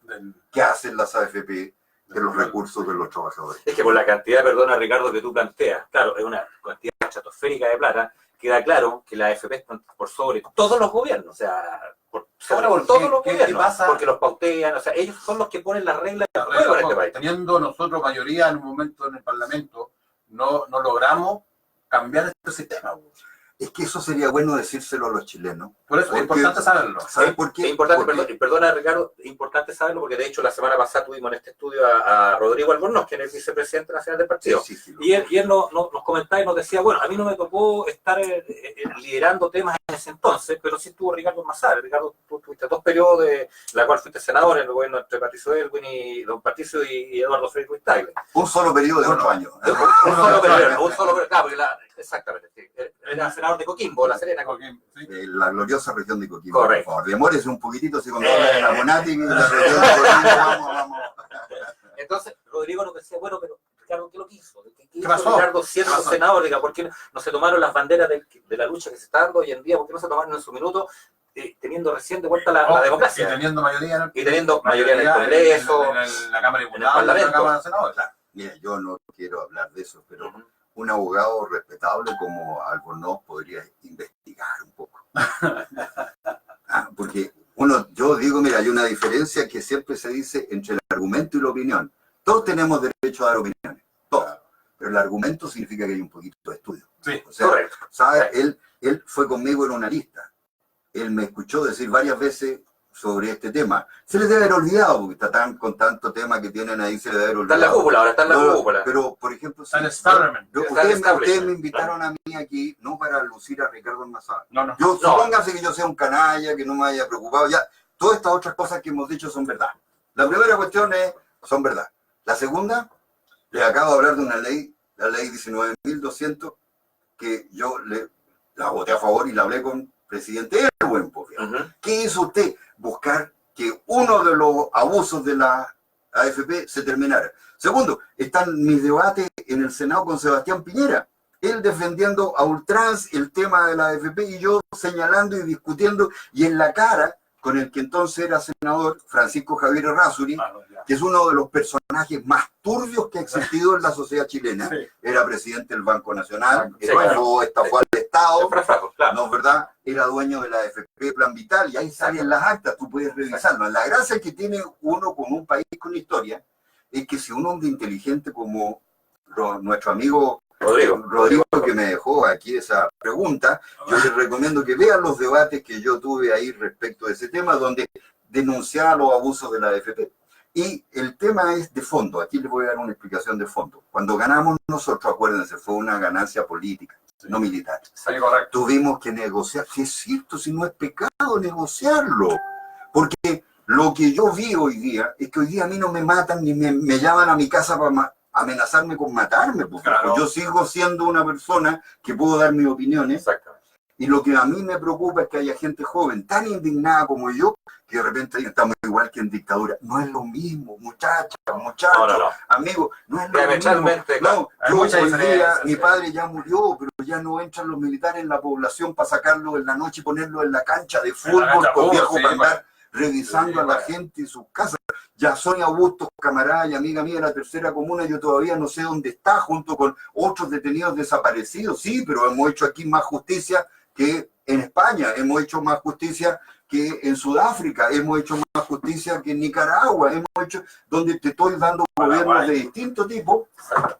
Speaker 3: que hacen las AFP de los recursos de los trabajadores.
Speaker 1: Es que por la cantidad, perdona Ricardo, que tú planteas, claro, es una cantidad estratosférica de plata, queda claro que la AFP está por sobre todos los gobiernos, o sea, por todos los gobiernos, porque los pautean, o sea, ellos son los que ponen las reglas del juego en este país.
Speaker 2: Teniendo nosotros mayoría en un momento en el Parlamento, no logramos cambiar este sistema.
Speaker 3: Es que eso sería bueno decírselo a los chilenos.
Speaker 2: Por eso es importante saberlo.
Speaker 3: ¿Sabes por qué?
Speaker 1: Es importante, perdona Ricardo, es importante saberlo porque de hecho la semana pasada tuvimos en este estudio a Rodrigo Albornoz, que es el vicepresidente nacional del partido.
Speaker 3: Sí, sí,
Speaker 1: y él nos comentaba y nos decía, bueno, a mí no me tocó estar liderando temas en ese entonces, pero sí estuvo Ricardo Mazar. Ricardo, tú tuviste 2 periodos de la cual fuiste senador en el gobierno entre Patricio Elwin y don Patricio y Eduardo Frei Ruiz Tagle.
Speaker 3: Un solo periodo de 8 años.
Speaker 1: Un solo periodo, claro, exactamente. Era senador de Coquimbo, La Serena.
Speaker 3: La gloriosa región de Coquimbo.
Speaker 1: Correcto.
Speaker 3: Por favor, demórese un poquitito, si cuando habla de la Monática y la región de Coquimbo, vamos.
Speaker 1: Entonces, Rodrigo nos decía, bueno, pero Ricardo, ¿qué lo quiso? ¿Qué hizo
Speaker 2: pasó?
Speaker 1: Ricardo siendo senador? Diga, ¿por qué no se tomaron las banderas de la lucha que se está dando hoy en día? ¿Por qué no se tomaron en su minuto, teniendo recién de vuelta la democracia?
Speaker 2: Y teniendo mayoría
Speaker 1: en el Congreso,
Speaker 2: en la Cámara de
Speaker 1: en el Parlamento.
Speaker 2: En la Cámara de Senadores.
Speaker 3: Mira, yo no quiero hablar de eso, pero un abogado respetable como Albornoz podría investigar un poco. Porque yo digo, mira, hay una diferencia que siempre se dice entre el argumento y la opinión. Todos tenemos derecho a dar opiniones, todos. Pero el argumento significa que hay un poquito de estudio.
Speaker 2: Sí,
Speaker 1: o sea, correcto.
Speaker 3: ¿Sabes? Él fue conmigo en una lista. Él me escuchó decir varias veces sobre este tema. Se les debe haber olvidado, porque está con tanto tema que tienen ahí, se les debe haber olvidado.
Speaker 1: Está en la cúpula, ahora está en la cúpula.
Speaker 3: Pero, por ejemplo, ustedes me invitaron a mí aquí, no para lucir a Ricardo Mazar. Supónganse que yo sea un canalla, que no me haya preocupado. Ya, todas estas otras cosas que hemos dicho son verdad. La primera cuestión son verdad. La segunda, les acabo de hablar de una ley, la ley 19.200, que yo la voté a favor y la hablé con el presidente Elwin. ¿Qué hizo usted? Buscar que uno de los abusos de la AFP se terminara. Segundo, están mis debates en el Senado con Sebastián Piñera, él defendiendo a ultranza el tema de la AFP y yo señalando y discutiendo, y en la cara con el que entonces era senador Francisco Javier Errázuriz, que es uno de los personajes más turbios que ha existido en la sociedad chilena. Sí. Era presidente del Banco Nacional, estafó al Estado, ¿no es verdad? Era dueño de la AFP Plan Vital, y ahí salen las actas, tú puedes revisarlo. La gracia que tiene uno con un país con historia es que si un hombre inteligente como nuestro amigo Rodrigo, que me dejó aquí esa pregunta, yo les recomiendo que vean los debates que yo tuve ahí respecto de ese tema, donde denunciaba los abusos de la AFP. Y el tema es de fondo, aquí les voy a dar una explicación de fondo. Cuando ganamos nosotros, acuérdense, fue una ganancia política, no militar.
Speaker 2: Sí, correcto.
Speaker 3: Tuvimos que negociar, que es cierto, si no es pecado negociarlo, porque lo que yo vi hoy día es que hoy día a mí no me matan ni me llaman a mi casa para amenazarme con matarme, porque claro, yo sigo siendo una persona que puedo dar mis opiniones. Exactamente. Y lo que a mí me preocupa es que haya gente joven tan indignada como yo, que de repente estamos igual que en dictadura. No es lo mismo, muchachos, amigos, no es lo mismo. No, yo hoy día, mi padre ya murió, pero ya no entran los militares en la población para sacarlo en la noche y ponerlo en la cancha de fútbol con viejo para andar revisando a la gente en sus casas. Ya Sonia Bustos, camarada y amiga mía de la tercera comuna, yo todavía no sé dónde está, junto con otros detenidos desaparecidos. Sí, pero hemos hecho aquí más justicia que en España, hemos hecho más justicia que en Sudáfrica, hemos hecho más justicia que en Nicaragua, hemos hecho, donde te estoy dando gobiernos de distinto tipo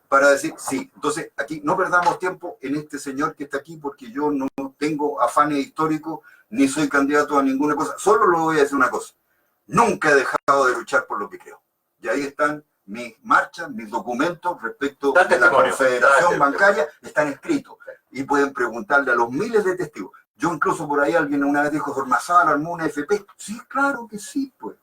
Speaker 3: para decir, sí. Entonces, aquí no perdamos tiempo en este señor que está aquí, porque yo no tengo afanes históricos, ni soy candidato a ninguna cosa. Solo le voy a decir una cosa: nunca he dejado de luchar por lo que creo. Y ahí están mis marchas, mis documentos respecto de la Confederación Bancaria, están escritos. Y pueden preguntarle a los miles de testigos. Yo incluso por ahí alguien una vez dijo, Hormazábal armó una FP. Sí, claro que sí, pues.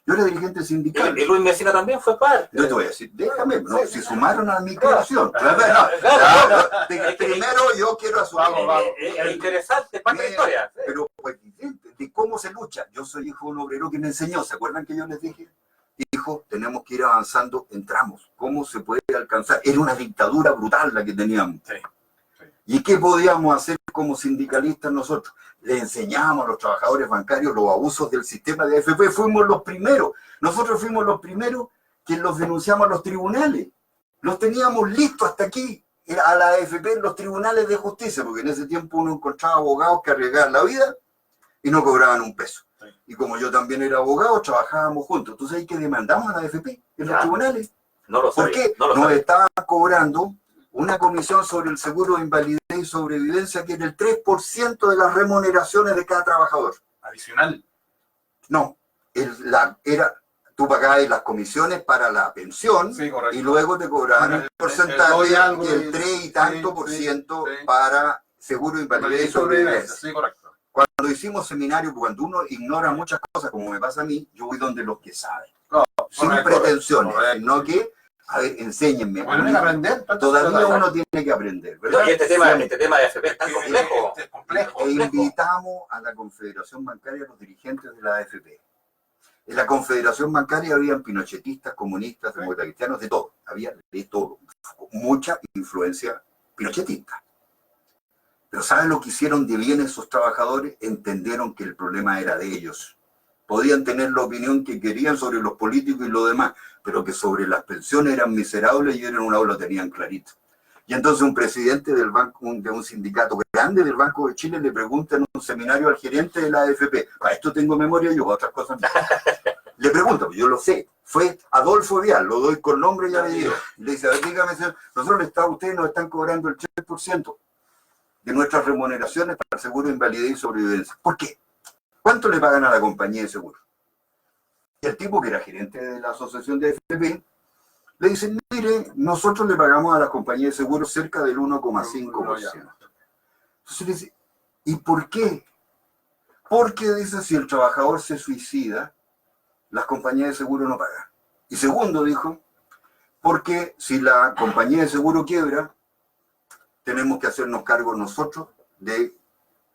Speaker 3: Yo era dirigente sindical.
Speaker 1: Y Luis Mesina también fue parte.
Speaker 3: Yo te voy a decir, déjame, no, si sumaron a mi creación. Primero yo quiero asumir.
Speaker 1: Es interesante, parte de la historia.
Speaker 3: Pero pues, de cómo se lucha. Yo soy hijo de un obrero que me enseñó. ¿Se acuerdan que yo les dije? Hijo, tenemos que ir avanzando en tramos. ¿Cómo se puede alcanzar? Era una dictadura brutal la que teníamos. Sí. ¿Y qué podíamos hacer como sindicalistas nosotros? Le enseñábamos a los trabajadores bancarios los abusos del sistema de AFP. Fuimos los primeros. Nosotros fuimos los primeros que los denunciamos a los tribunales. Los teníamos listos hasta aquí, a la AFP en los tribunales de justicia, porque en ese tiempo uno encontraba abogados que arriesgaban la vida y no cobraban un peso. Sí. Y como yo también era abogado, trabajábamos juntos. Entonces hay que demandamos a la AFP en los tribunales.
Speaker 1: No lo sabía.
Speaker 3: ¿Por qué? Nos estaban cobrando una comisión sobre el seguro de invalidez y sobrevivencia que era el 3% de las remuneraciones de cada trabajador.
Speaker 2: ¿Adicional?
Speaker 3: No, tú pagabas las comisiones para la pensión, sí, y luego te cobraban el porcentaje del 3 y tanto por ciento para seguro de invalidez y sobrevivencia.
Speaker 2: Sí, correcto.
Speaker 3: Cuando hicimos seminario, cuando uno ignora muchas cosas, como me pasa a mí, yo voy donde los que saben. No, sin pretensiones, sino que a ver, enséñenme.
Speaker 2: Bueno, aprender,
Speaker 3: todavía uno tiene que aprender, ¿verdad?
Speaker 1: Y este tema de AFP es tan complejo.
Speaker 3: E invitamos a la Confederación Bancaria, a los dirigentes de la AFP. En la Confederación Bancaria habían pinochetistas, comunistas, demócratas cristianos, de todo. Había de todo. Mucha influencia pinochetista. Pero ¿saben lo que hicieron de bien esos trabajadores? Entendieron que el problema era de ellos. Podían tener la opinión que querían sobre los políticos y lo demás, pero que sobre las pensiones eran miserables y en un lado lo tenían clarito. Y entonces un presidente del banco, de un sindicato grande del Banco de Chile le pregunta en un seminario al gerente de la AFP, para esto tengo memoria yo, otras cosas no. Le pregunto, yo lo sé, fue Adolfo Vial, lo doy con nombre y apellido. Le dice, a ver, dígame, señor, ustedes nos están cobrando el 3% de nuestras remuneraciones para el seguro de invalidez y sobrevivencia. ¿Por qué? ¿Cuánto le pagan a la compañía de seguro? Y el tipo que era gerente de la asociación de AFP le dice, mire, nosotros le pagamos a la compañía de seguro cerca del 1,5%. Entonces le dice, ¿y por qué? Porque dice, si el trabajador se suicida, las compañías de seguro no pagan. Y segundo, dijo, porque si la compañía de seguro quiebra, tenemos que hacernos cargo nosotros de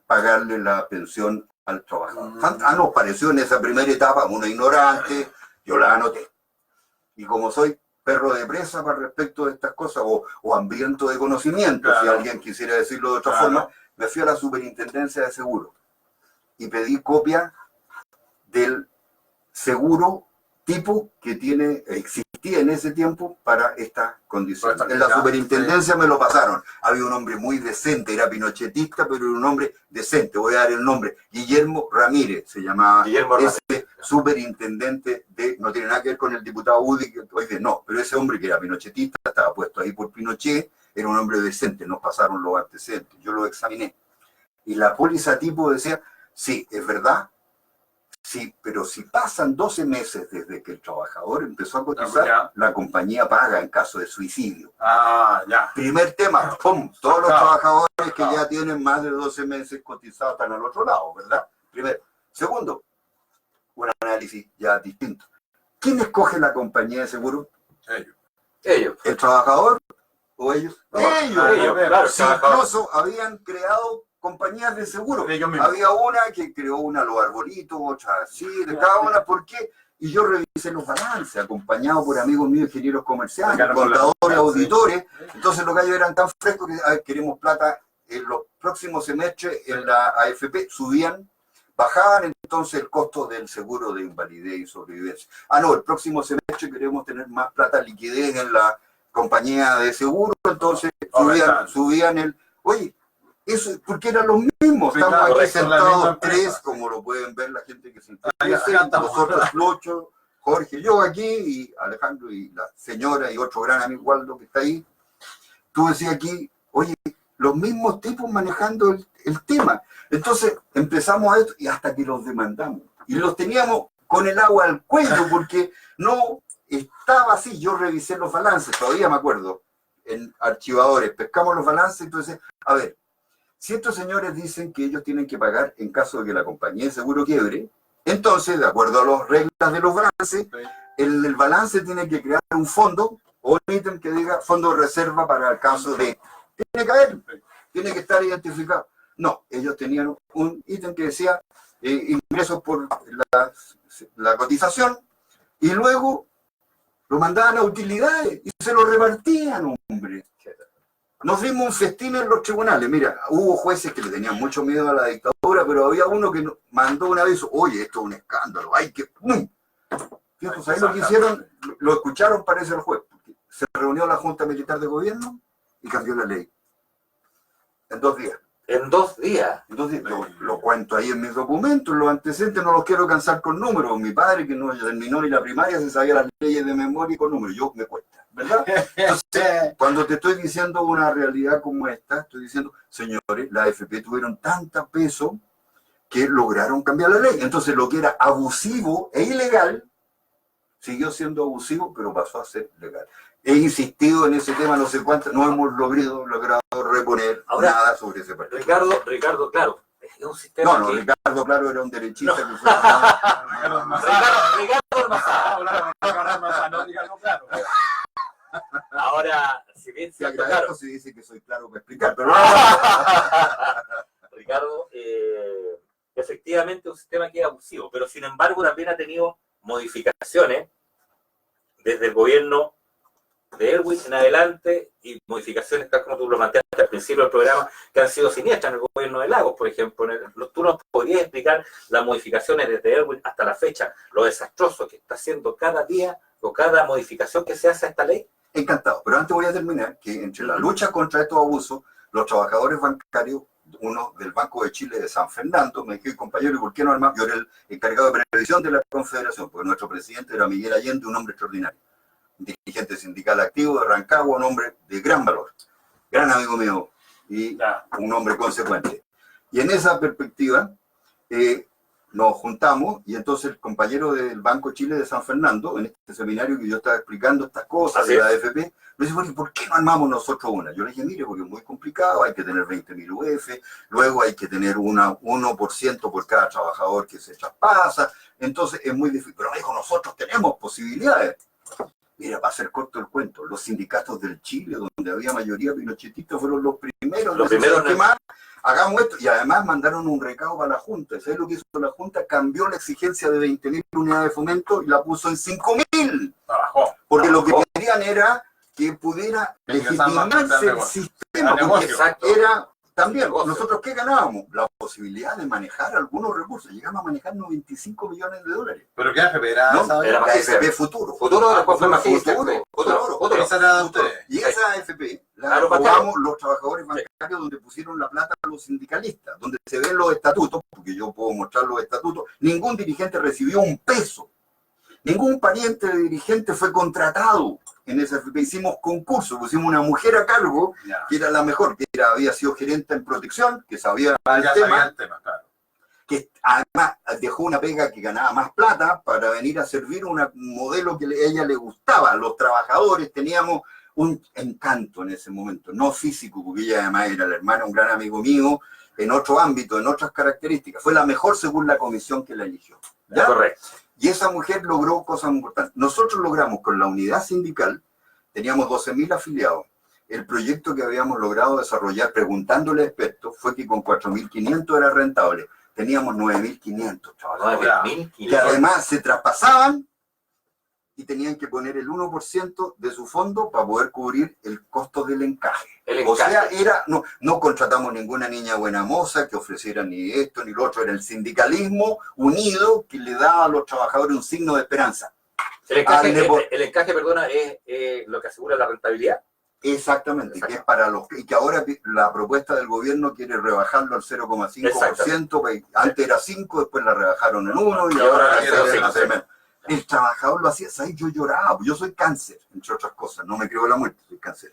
Speaker 3: pagarle la pensión al trabajador. Nos pareció en esa primera etapa, uno ignorante, yo la anoté. Y como soy perro de presa para respecto de estas cosas, o hambriento de conocimiento, claro, si alguien quisiera decirlo de otra forma, me fui a la superintendencia de seguro y pedí copia del seguro tipo que existía en ese tiempo para esta condición. En la superintendencia me lo pasaron. Había un hombre muy decente, era pinochetista, pero era un hombre decente. Voy a dar el nombre. Guillermo Ramírez se llamaba.
Speaker 1: Guillermo
Speaker 3: ese
Speaker 1: Ramírez.
Speaker 3: Superintendente no tiene nada que ver con el diputado Udi, no, pero ese hombre que era pinochetista, estaba puesto ahí por Pinochet, era un hombre decente, nos pasaron los antecedentes. Yo lo examiné. Y la póliza tipo decía, sí, es verdad, sí, pero si pasan 12 meses desde que el trabajador empezó a cotizar, la compañía paga en caso de suicidio.
Speaker 2: Ya.
Speaker 3: Primer tema, ¡pum! Todos los trabajadores que ya tienen más de 12 meses cotizados están al otro lado, ¿verdad? Primero. Segundo, un análisis ya distinto. ¿Quién escoge la compañía de seguro?
Speaker 1: Ellos.
Speaker 3: ¿El trabajador o ellos?
Speaker 1: Ellos, claro.
Speaker 3: Sí, incluso habían creado compañías de seguro. Había una que creó una los arbolitos, otra así, de cada una. ¿Por qué? Y yo revisé los balances, acompañado por amigos míos, ingenieros comerciales, contadores, auditores. Entonces los gallos eran tan frescos que queremos plata en los próximos semestres en la AFP, subían, bajaban entonces el costo del seguro de invalidez y sobrevivencia. No, el próximo semestre queremos tener más plata, liquidez en la compañía de seguro, entonces subían el... Oye, eso porque eran los mismos, estamos aquí sentados tres, como lo pueden ver la gente que se interesa, nosotros Lucho, Jorge, yo aquí, y Alejandro y la señora y otro gran amigo Waldo que está ahí. Tú decías aquí, oye, los mismos tipos manejando el tema. Entonces empezamos a esto y hasta que los demandamos. Y los teníamos con el agua al cuello porque no estaba así. Yo revisé los balances, todavía me acuerdo, en archivadores, pescamos los balances, entonces, a ver, si estos señores dicen que ellos tienen que pagar en caso de que la compañía de seguro quiebre, entonces, de acuerdo a las reglas de los balances, el balance tiene que crear un fondo o un ítem que diga fondo de reserva para el caso de... Tiene que haber, tiene que estar identificado. No, ellos tenían un ítem que decía ingresos por la cotización y luego lo mandaban a utilidades y se lo repartían, hombre. Nos dimos un festín en los tribunales. Mira, hubo jueces que le tenían mucho miedo a la dictadura, pero había uno que mandó un aviso, oye, esto es un escándalo, hay que... ¡Pum! Fíjate, ahí lo que hicieron, lo escucharon, parece el juez, porque se reunió la Junta Militar de Gobierno y cambió la ley. En 2 días.
Speaker 1: En 2 días.
Speaker 3: Entonces, lo cuento ahí en mis documentos, los antecedentes no los quiero cansar con números. Mi padre, que no terminó ni la primaria, se sabía las leyes de memoria y con números. Yo me cuesta, ¿verdad? Entonces, cuando te estoy diciendo una realidad como esta, estoy diciendo, señores, la AFP tuvieron tanta peso que lograron cambiar la ley. Entonces, lo que era abusivo e ilegal, siguió siendo abusivo, pero pasó a ser legal. He insistido en ese tema no sé cuánto, no hemos logrado reponer nada sobre ese partido.
Speaker 1: Ricardo, claro, es un sistema
Speaker 3: No,
Speaker 1: que...
Speaker 3: Ricardo, claro, era un derechista que fue...
Speaker 1: Ricardo, claro. Ahora, si bien
Speaker 3: se agradezco claro, si dice que soy claro para explicar, pero...
Speaker 1: Ricardo, efectivamente es un sistema que es abusivo, pero sin embargo también ha tenido modificaciones desde el gobierno de Erwin en adelante y modificaciones, tal como tú lo planteaste al principio del programa, que han sido siniestras en el gobierno de Lagos, por ejemplo. ¿Tú nos podrías explicar las modificaciones desde Erwin hasta la fecha, lo desastroso que está haciendo cada día o cada modificación que se hace a esta ley?
Speaker 3: Encantado, pero antes voy a terminar que entre la lucha contra estos abusos, los trabajadores bancarios, uno del Banco de Chile de San Fernando, me dijo, compañero, ¿y por qué no armamos? Yo era el encargado de previsión de la Confederación, porque nuestro presidente era Miguel Allende, un hombre extraordinario, dirigente sindical activo de Rancagua, un hombre de gran valor, gran amigo mío y un hombre consecuente. Y en esa perspectiva nos juntamos y entonces el compañero del Banco Chile de San Fernando, en este seminario que yo estaba explicando estas cosas de la AFP, me dice, bueno, ¿por qué no armamos nosotros una? Yo le dije, mire, porque es muy complicado, hay que tener 20.000 UF, luego hay que tener 1% por cada trabajador que se traspasa, entonces es muy difícil. Pero me dijo, nosotros tenemos posibilidades. Mira, para hacer corto el cuento, los sindicatos del Chile, donde había mayoría pinochetista, fueron los primeros.
Speaker 1: Los primeros
Speaker 3: ¿qué más? Hagamos esto. Y además mandaron un recado para la Junta. ¿Sabes lo que hizo la Junta? Cambió la exigencia de 20.000 unidades de fomento y la puso en 5.000. Porque lo que querían era que pudiera legitimarse el sistema. Porque era También, nosotros ¿qué ganábamos? La posibilidad de manejar algunos recursos. Llegamos a manejar 95 millones de dólares.
Speaker 2: ¿Pero qué AFP era?
Speaker 3: ¿No?
Speaker 1: Era
Speaker 3: la AFP Futuro.
Speaker 1: Después fue Magíster.
Speaker 3: Futuro.
Speaker 2: Esa era de ustedes.
Speaker 3: Y esa AFP la jugamos los trabajadores bancarios, donde pusieron la plata a los sindicalistas, donde se ven los estatutos, porque yo puedo mostrar los estatutos. Ningún dirigente recibió un peso. Ningún pariente de dirigente fue contratado en esa AFP. Hicimos concurso, pusimos una mujer a cargo, que era la mejor, que había sido gerente en protección, que sabía el tema,
Speaker 2: claro.
Speaker 3: Que además dejó una pega que ganaba más plata para venir a servir un modelo que a ella le gustaba. Los trabajadores teníamos un encanto en ese momento, no físico, porque ella además era la hermana, un gran amigo mío, en otro ámbito, en otras características. Fue la mejor según la comisión que la eligió. ¿Ya?
Speaker 1: Correcto.
Speaker 3: Y esa mujer logró cosas importantes. Nosotros logramos con la unidad sindical, teníamos 12.000 afiliados. El proyecto que habíamos logrado desarrollar, preguntándole a expertos, fue que con 4.500 era rentable. Teníamos 9.500 trabajadores. Que además se traspasaban y tenían que poner el 1% de su fondo para poder cubrir el costo del encaje. O sea, no contratamos ninguna niña buena moza que ofreciera ni esto ni lo otro. Era el sindicalismo unido que le daba a los trabajadores un signo de esperanza.
Speaker 1: El encaje, perdona, es lo que asegura la rentabilidad.
Speaker 3: Exactamente, que es para los y que ahora la propuesta del gobierno quiere rebajarlo al 0,5%, antes era 5, después la rebajaron en 1 y ahora hacer menos. El trabajador lo hacía, ¿sabes? Yo lloraba, yo soy cáncer, entre otras cosas, no me creo en la muerte, soy cáncer.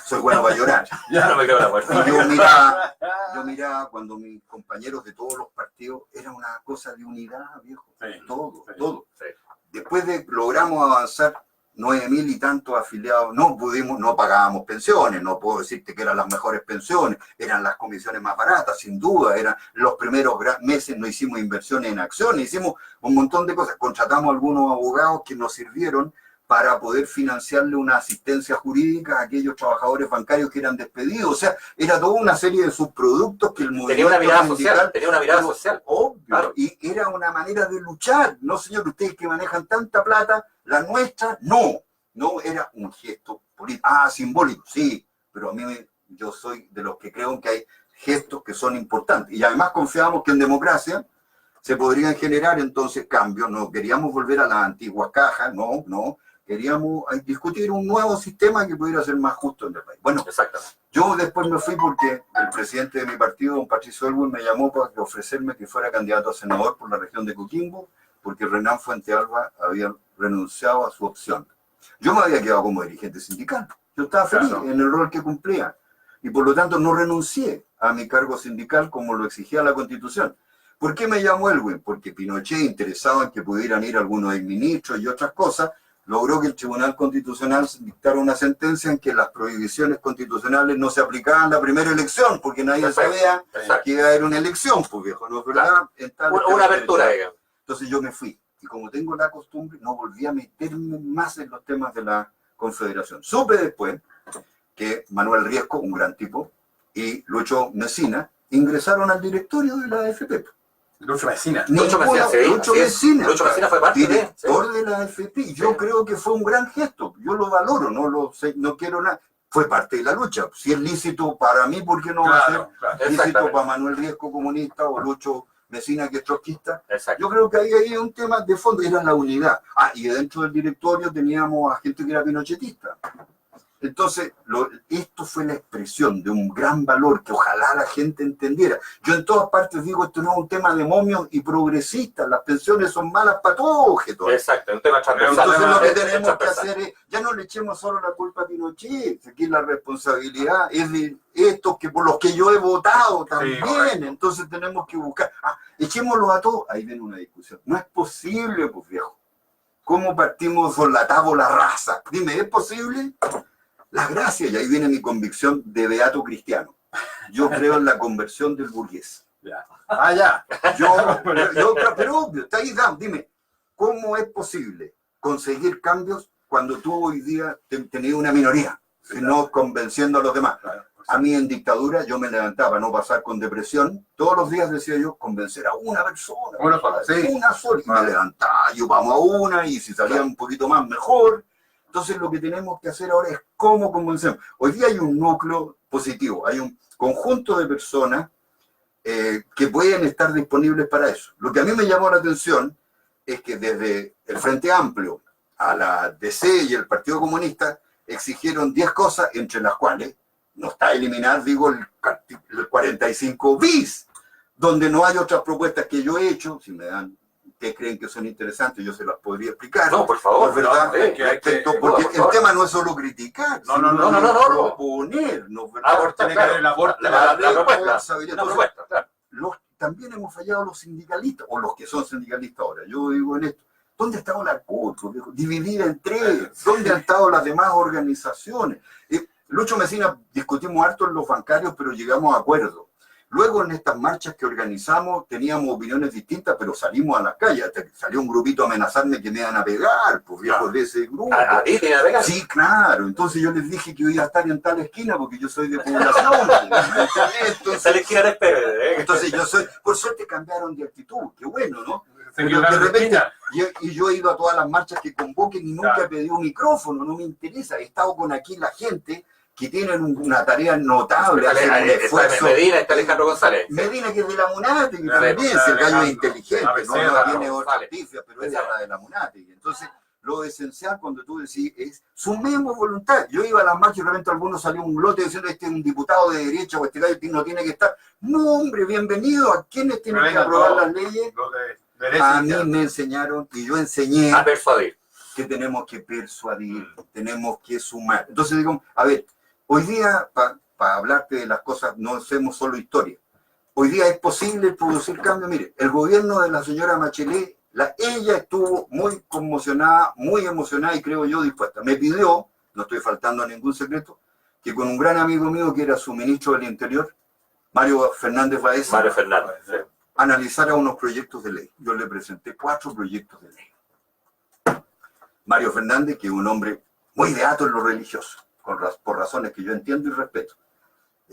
Speaker 3: Soy bueno para llorar.
Speaker 1: Ya no me creo en la muerte.
Speaker 3: Y yo miraba cuando mis compañeros de todos los partidos, era una cosa de unidad, viejo, todo.
Speaker 1: Sí.
Speaker 3: Después de logramos avanzar 9.000 y tantos afiliados, no pagábamos pensiones, no puedo decirte que eran las mejores pensiones, eran las comisiones más baratas, sin duda, eran los primeros meses no hicimos inversiones en acciones, hicimos un montón de cosas, contratamos algunos abogados que nos sirvieron para poder financiarle una asistencia jurídica a aquellos trabajadores bancarios que eran despedidos, o sea, era toda una serie de subproductos que el movimiento
Speaker 1: tenía una mirada social,
Speaker 3: obvio, claro. Y era una manera de luchar, no señor, ustedes que manejan tanta plata, la nuestra, no era un gesto político, simbólico, sí, pero a mí yo soy de los que creo que hay gestos que son importantes, y además confiamos que en democracia se podrían generar entonces cambios, no queríamos volver a las antiguas cajas, no, queríamos discutir un nuevo sistema que pudiera ser más justo en el país. Bueno, yo después me fui porque el presidente de mi partido, don Patricio Elwin, me llamó para ofrecerme que fuera candidato a senador por la región de Coquimbo, porque Renan Fuentealba había renunciado a su opción. Yo me había quedado como dirigente sindical, yo estaba feliz en el rol que cumplía, y por lo tanto no renuncié a mi cargo sindical como lo exigía la Constitución. ¿Por qué me llamó Elwin? Porque Pinochet, interesado en que pudieran ir algunos exministros y otras cosas, logró que el Tribunal Constitucional dictara una sentencia en que las prohibiciones constitucionales no se aplicaban en la primera elección, porque nadie sabía que iba a haber una elección, pues viejo, ¿no es verdad?
Speaker 1: Una apertura, digamos.
Speaker 3: Entonces yo me fui, y como tengo la costumbre, no volví a meterme más en los temas de la Confederación. Supe después que Manuel Riesco, un gran tipo, y Lucho Mesina ingresaron al directorio de la AFP.
Speaker 2: Lucho Mesina.
Speaker 3: Lucho Mesina
Speaker 1: fue parte
Speaker 3: director de la AFP. Y yo creo que fue un gran gesto. Yo lo valoro, no quiero nada. Fue parte de la lucha. Si es lícito para mí, ¿por qué no va a ser lícito para Manuel Riesco, comunista, o Lucho Mesina, que es trotskista? Yo creo que ahí hay un tema de fondo, era la unidad. Y dentro del directorio teníamos a gente que era pinochetista. Entonces, esto fue la expresión de un gran valor que ojalá la gente entendiera. Yo en todas partes digo, esto no es un tema de momios y progresistas, las pensiones son malas para todos.
Speaker 1: Exacto, un tema transversal.
Speaker 3: Entonces lo que tenemos que hacer es, ya no le echemos solo la culpa a Pinochet, aquí la responsabilidad es de estos que por los que yo he votado también, entonces tenemos que buscar, echémoslo a todos, ahí viene una discusión. No es posible, pues viejo, ¿cómo partimos por la tabla rasa? Dime, ¿es posible? La gracia, y ahí viene mi convicción de beato cristiano. Yo creo en la conversión del burgués. Pero obvio, está ahí, dime, ¿cómo es posible conseguir cambios cuando tú hoy día tenías una minoría, no convenciendo a los demás? A mí en dictadura yo me levantaba a no pasar con depresión. Todos los días decía yo, convencer a una persona. Una sola. Y me levantaba, yo vamos a una, y si salía un poquito más, mejor. Entonces lo que tenemos que hacer ahora es cómo convencemos. Hoy día hay un núcleo positivo. Hay un conjunto de personas que pueden estar disponibles para eso. Lo que a mí me llamó la atención es que desde el Frente Amplio a la DC y el Partido Comunista exigieron 10 cosas, entre las cuales no está eliminar, digo, el 45 bis, donde no hay otras propuestas que yo he hecho. Si me dan, que creen que son interesantes, yo se las podría explicar.
Speaker 1: No, por favor.
Speaker 3: ¿Verdad? Porque el tema no es solo criticar, sino proponer.
Speaker 2: Tiene que haber la
Speaker 1: propuesta.
Speaker 3: También hemos fallado los sindicalistas, o los que son sindicalistas ahora. Yo digo en esto, ¿dónde ha estado la CUT? Dividida en tres. ¿Dónde han estado las demás organizaciones? Lucho Mesina discutimos harto en los bancarios, pero llegamos a acuerdos. Luego en estas marchas que organizamos teníamos opiniones distintas, pero salimos a las calles. Hasta que salió un grupito a amenazarme que me iban a pegar, pues viejos de ese grupo.
Speaker 1: ¿A ti te iban a pegar?
Speaker 3: Sí, claro. Entonces yo les dije que yo iba a estar en tal esquina porque yo soy de población. Entonces yo soy... Por suerte cambiaron de actitud, qué bueno, ¿no? Pero de repente, yo he ido a todas las marchas que convoquen y nunca he pedido un micrófono, no me interesa. He estado con aquí la gente que tienen una tarea notable.
Speaker 1: Medina, está Alejandro González.
Speaker 3: Medina, que es de la Munati, que también el gallo es inteligente, no tiene otra pifia, pero esa es la de la Munati. Entonces, lo esencial cuando tú decís es sumemos voluntad. Yo iba a las marchas y de repente algunos salió un lote diciendo este es un diputado de derecha o este gallo no tiene que estar. No, hombre, bienvenido. ¿A quiénes tienen que aprobar las leyes? A mí me enseñaron y yo enseñé
Speaker 1: a persuadir.
Speaker 3: Que tenemos que persuadir, tenemos que sumar. Entonces digo, a ver, hoy día, para hablarte de las cosas, no hacemos solo historia. Hoy día es posible producir cambio. Mire, el gobierno de la señora Bachelet, ella estuvo muy conmocionada, muy emocionada y creo yo dispuesta. Me pidió, no estoy faltando a ningún secreto, que con un gran amigo mío que era su ministro del Interior, Mario Fernández Baeza, analizara unos proyectos de ley. Yo le presenté 4 proyectos de ley. Mario Fernández, que es un hombre muy beato en lo religioso, por razones que yo entiendo y respeto.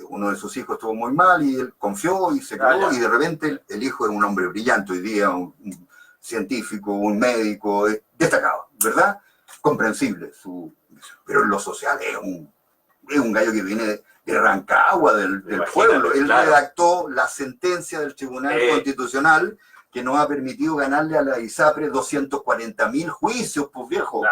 Speaker 3: Uno de sus hijos estuvo muy mal y él confió y se quedó y de repente el hijo es un hombre brillante hoy día, un científico, un médico, destacado, ¿verdad? Comprensible, pero en lo social es un gallo que viene de Rancagua, del pueblo. Él redactó la sentencia del Tribunal Constitucional que nos ha permitido ganarle a la ISAPRE 240.000 juicios, pues viejo.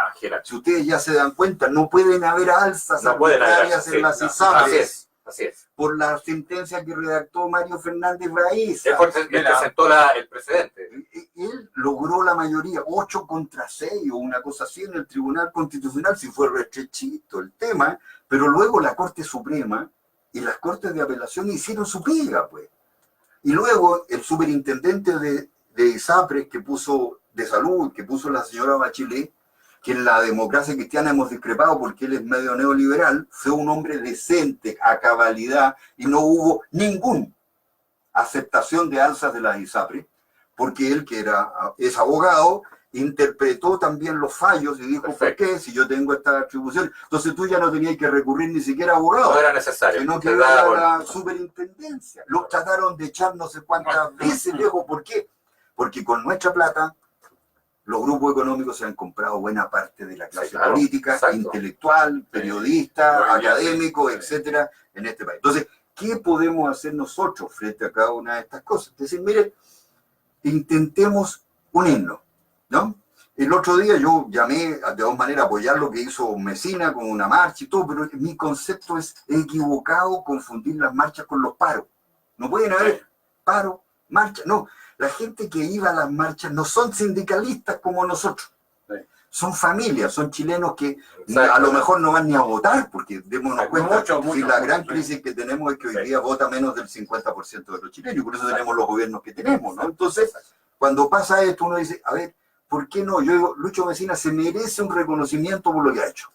Speaker 3: Si ustedes ya se dan cuenta, no pueden haber alzas arbitrarias en las ISAPRE.
Speaker 1: Así es.
Speaker 3: Por la sentencia que redactó Mario Fernández Baeza.
Speaker 1: Es porque presentó el precedente.
Speaker 3: Él logró la mayoría, 8 contra 6 o una cosa así en el Tribunal Constitucional, si fue restrechito el tema, pero luego la Corte Suprema y las Cortes de Apelación hicieron su pega, pues. Y luego el superintendente de ISAPRE de salud, que puso la señora Bachelet, que en la democracia cristiana hemos discrepado porque él es medio neoliberal, fue un hombre decente, a cabalidad, y no hubo ninguna aceptación de alzas de la ISAPRE, porque él, que es abogado, interpretó también los fallos y dijo, ¿por qué? Si yo tengo esta atribución. Entonces tú ya no tenías que recurrir ni siquiera a abogado.
Speaker 1: No era necesario.
Speaker 3: Sino que era la superintendencia. Lo trataron de echar no sé cuántas veces, viejo. ¿Por qué? Porque con nuestra plata, los grupos económicos se han comprado buena parte de la clase política, intelectual, periodista, académico, etcétera, en este país. Entonces, ¿qué podemos hacer nosotros frente a cada una de estas cosas? Es decir, mire, intentemos unirnos, ¿no? El otro día yo llamé de dos maneras a apoyar lo que hizo Mesina con una marcha y todo, pero mi concepto es equivocado confundir las marchas con los paros. No pueden haber paro, marcha, no. La gente que iba a las marchas no son sindicalistas como nosotros. Son familias, son chilenos que a lo mejor no van ni a votar, porque démonos cuenta que la gran crisis que tenemos es que hoy día vota menos del 50% de los chilenos, y por eso tenemos los gobiernos que tenemos, ¿no? Entonces, cuando pasa esto, uno dice, a ver, ¿por qué no? Yo digo, Lucho Mesina se merece un reconocimiento por lo que ha hecho.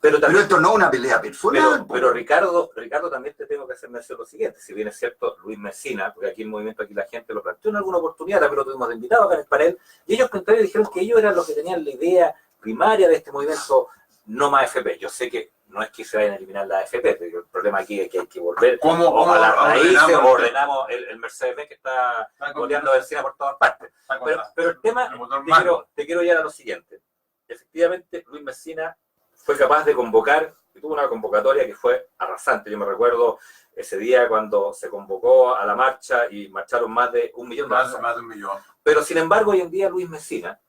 Speaker 3: Pero esto no es una pelea personal.
Speaker 1: Pero Ricardo, también te tengo que hacer mención lo siguiente. Si bien es cierto, Luis Mesina, porque aquí el movimiento, aquí la gente lo planteó en alguna oportunidad, también lo tuvimos de invitado acá en el panel, y ellos contrario dijeron que ellos eran los que tenían la idea primaria de este movimiento no más AFP. Yo sé que no es que se vayan a eliminar la AFP, pero el problema aquí es que hay que volver a las raíces, o ordenamos el Mercedes que está goleando benzina por todas partes. Pero el tema, te quiero llevar a lo siguiente. Efectivamente, Luis Mesina fue capaz de convocar y tuvo una convocatoria que fue arrasante. Yo me recuerdo ese día cuando se convocó a la marcha y marcharon más de 1 millón de personas.
Speaker 2: Más de 1 millón.
Speaker 1: Pero sin embargo, hoy en día Luis Messina,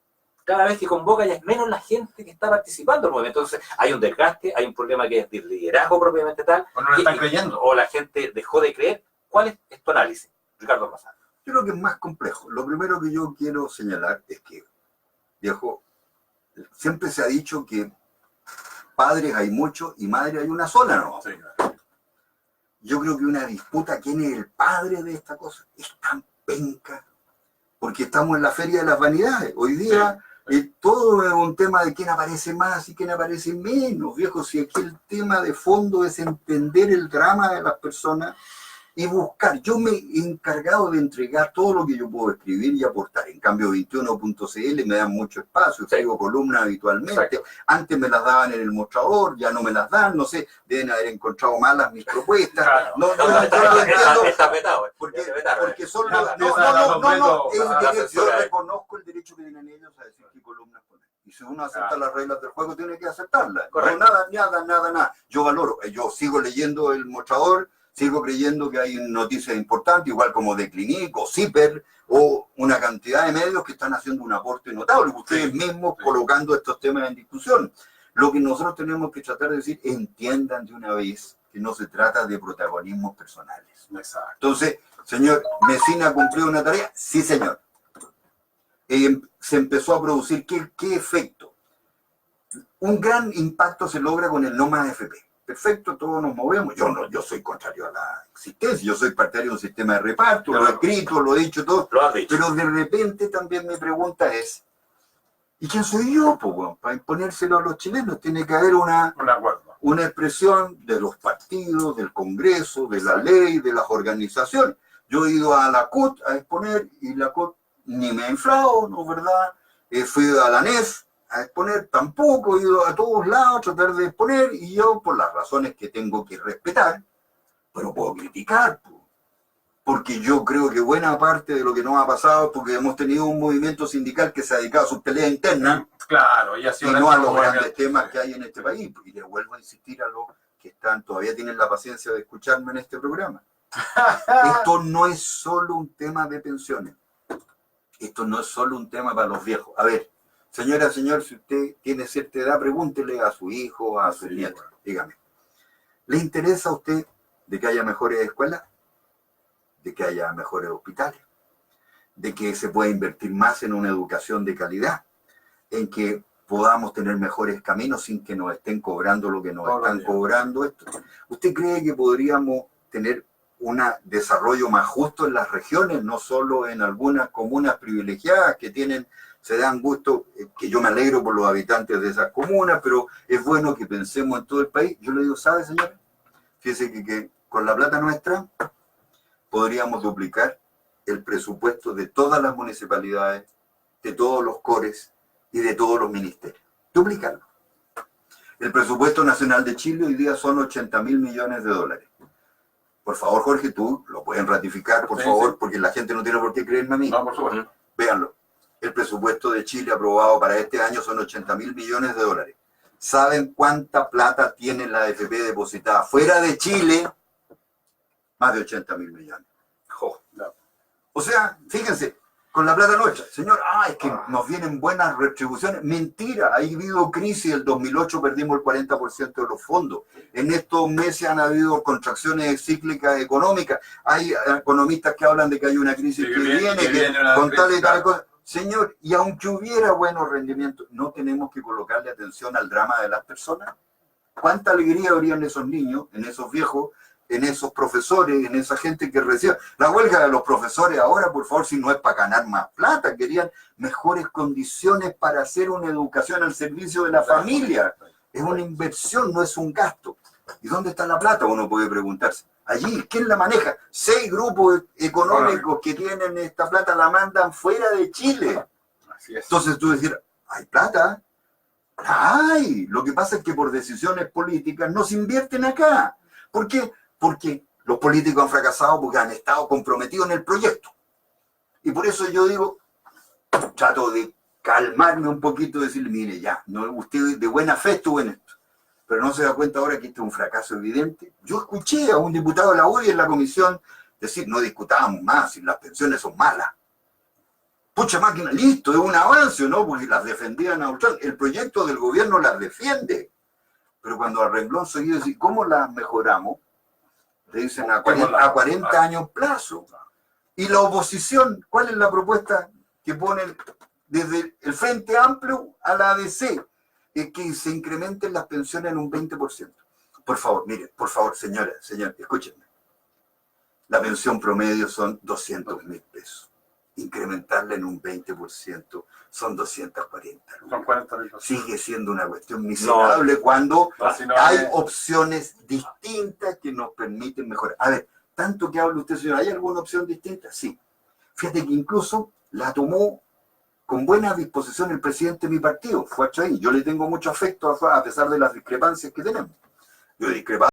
Speaker 1: cada vez que convoca ya es menos la gente que está participando en el movimiento. Entonces hay un desgaste, hay un problema que es de liderazgo propiamente tal.
Speaker 2: O no le están creyendo.
Speaker 1: O la gente dejó de creer. ¿Cuál es tu análisis, Ricardo Almazán?
Speaker 3: Yo creo que es más complejo. Lo primero que yo quiero señalar es que, viejo, siempre se ha dicho que padres hay muchos y madres hay una sola, ¿no?
Speaker 2: Sí.
Speaker 3: Yo creo que una disputa, ¿quién es el padre de esta cosa? Es tan penca, porque estamos en la feria de las vanidades. Hoy día todo es un tema de quién aparece más y quién aparece menos, viejo. Si aquí el tema de fondo es entender el drama de las personas y buscar. Yo me he encargado de entregar todo lo que yo puedo escribir y aportar. En cambio, 21.cl me dan mucho espacio, escribo columnas habitualmente. Exacto. Antes me las daban en el mostrador, ya no me las dan, no sé, deben haber encontrado malas mis propuestas. Claro. No
Speaker 1: está vetado.
Speaker 3: Porque son yo reconozco el derecho que tienen ellos a decir qué columnas poner. Y si uno acepta las reglas del juego, tiene que aceptarlas. No, nada. Yo valoro, yo sigo leyendo el mostrador, sigo creyendo que hay noticias importantes, igual como de Clinic o Ciper, o una cantidad de medios que están haciendo un aporte notable, ustedes mismos colocando estos temas en discusión. Lo que nosotros tenemos que tratar de decir, entiendan de una vez que no se trata de protagonismos personales.
Speaker 2: Exacto.
Speaker 3: Entonces, señor, ¿Messina cumplió una tarea? Sí, señor. Se empezó a producir, ¿qué efecto? Un gran impacto se logra con el no más FP. Perfecto, todos nos movemos. Yo soy contrario a la existencia, yo soy partidario de un sistema de reparto, claro. Lo he escrito, lo he dicho todo.
Speaker 1: Lo has dicho.
Speaker 3: Pero de repente también mi pregunta es, ¿y quién soy yo, para imponérselo a los chilenos? Tiene que haber una expresión de los partidos, del Congreso, de la ley, de las organizaciones. Yo he ido a la CUT a exponer y la CUT ni me ha inflado, ¿no es verdad? Fui a la NEF a exponer, tampoco he ido a todos lados a tratar de exponer, y yo, por las razones que tengo que respetar, pero puedo criticar, porque yo creo que buena parte de lo que nos ha pasado, porque hemos tenido un movimiento sindical que se ha dedicado a sus peleas internas,
Speaker 2: claro, y
Speaker 3: no a los grandes temas que hay en este país. Y les vuelvo a insistir a los que todavía tienen la paciencia de escucharme en este programa. Esto no es solo un tema de pensiones, esto no es solo un tema para los viejos. A ver, señora, señor, si usted tiene cierta edad, pregúntele a su hijo, a su nieto, dígame. ¿Le interesa a usted de que haya mejores escuelas? ¿De que haya mejores hospitales? ¿De que se pueda invertir más en una educación de calidad? ¿En que podamos tener mejores caminos sin que nos estén cobrando lo que nos están cobrando esto? ¿Usted cree que podríamos tener un desarrollo más justo en las regiones, no solo en algunas comunas privilegiadas que se dan gusto, que yo me alegro por los habitantes de esas comunas, pero es bueno que pensemos en todo el país? Yo le digo, ¿sabe, señora? Fíjese que con la plata nuestra podríamos duplicar el presupuesto de todas las municipalidades, de todos los cores y de todos los ministerios. Duplicarlo. El presupuesto nacional de Chile hoy día son 80.000 millones de dólares. Por favor, Jorge, tú lo pueden ratificar, por favor, porque la gente no tiene por qué creerme a mí.
Speaker 2: No, por supuesto.
Speaker 3: Véanlo. El presupuesto de Chile aprobado para este año son 80.000 millones de dólares. ¿Saben cuánta plata tiene la AFP depositada fuera de Chile? Más de 80.000 millones. O sea, fíjense, con la plata nuestra, señor, es que nos vienen buenas retribuciones. Mentira, ha habido crisis. El 2008 perdimos el 40% de los fondos. En estos meses han habido contracciones cíclicas económicas. Hay economistas que hablan de que hay una crisis que viene con tal y tal cosa. Señor, y aunque hubiera buenos rendimientos, ¿no tenemos que colocarle atención al drama de las personas? ¿Cuánta alegría habrían esos niños, en esos viejos, en esos profesores, en esa gente que recibe? La huelga de los profesores ahora, por favor, si no es para ganar más plata, querían mejores condiciones para hacer una educación al servicio de la familia. Es una inversión, no es un gasto. ¿Y dónde está la plata? Uno puede preguntarse. Allí, ¿quién la maneja? 6 grupos económicos que tienen esta plata, la mandan fuera de Chile.
Speaker 2: Así es.
Speaker 3: Entonces tú decir, ¿hay plata? ¡Ay! Lo que pasa es que por decisiones políticas no se invierten acá. ¿Por qué? Porque los políticos han fracasado porque han estado comprometidos en el proyecto. Y por eso yo digo, trato de calmarme un poquito y decirle, mire, ya, no, usted de buena fe estuvo en esto. pero no se da cuenta ahora que este es un fracaso evidente. Yo escuché a un diputado de la UDI en la comisión decir, no discutábamos más, si las pensiones son malas. Pucha máquina, listo, es un avance, ¿no? Porque las defendían a ultranza. El proyecto del gobierno las defiende. Pero cuando al renglón seguido decir, ¿cómo las mejoramos? Le dicen a 40 años plazo. Y la oposición, ¿cuál es la propuesta que ponen desde el Frente Amplio a la ADC? Es que se incrementen las pensiones en un 20%. Por favor, mire, por favor, señora, escúchenme. La pensión promedio son 200.000 pesos. Incrementarla en un 20% son 240.
Speaker 2: Son 40.000.
Speaker 3: Sigue siendo una cuestión miserable cuando hay opciones distintas que nos permiten mejorar. A ver, tanto que habla usted, señor, ¿hay alguna opción distinta? Sí. Fíjate que incluso la tomó con buena disposición el presidente de mi partido, fue ahí. Yo le tengo mucho afecto a pesar de las discrepancias que tenemos. Yo he discrepado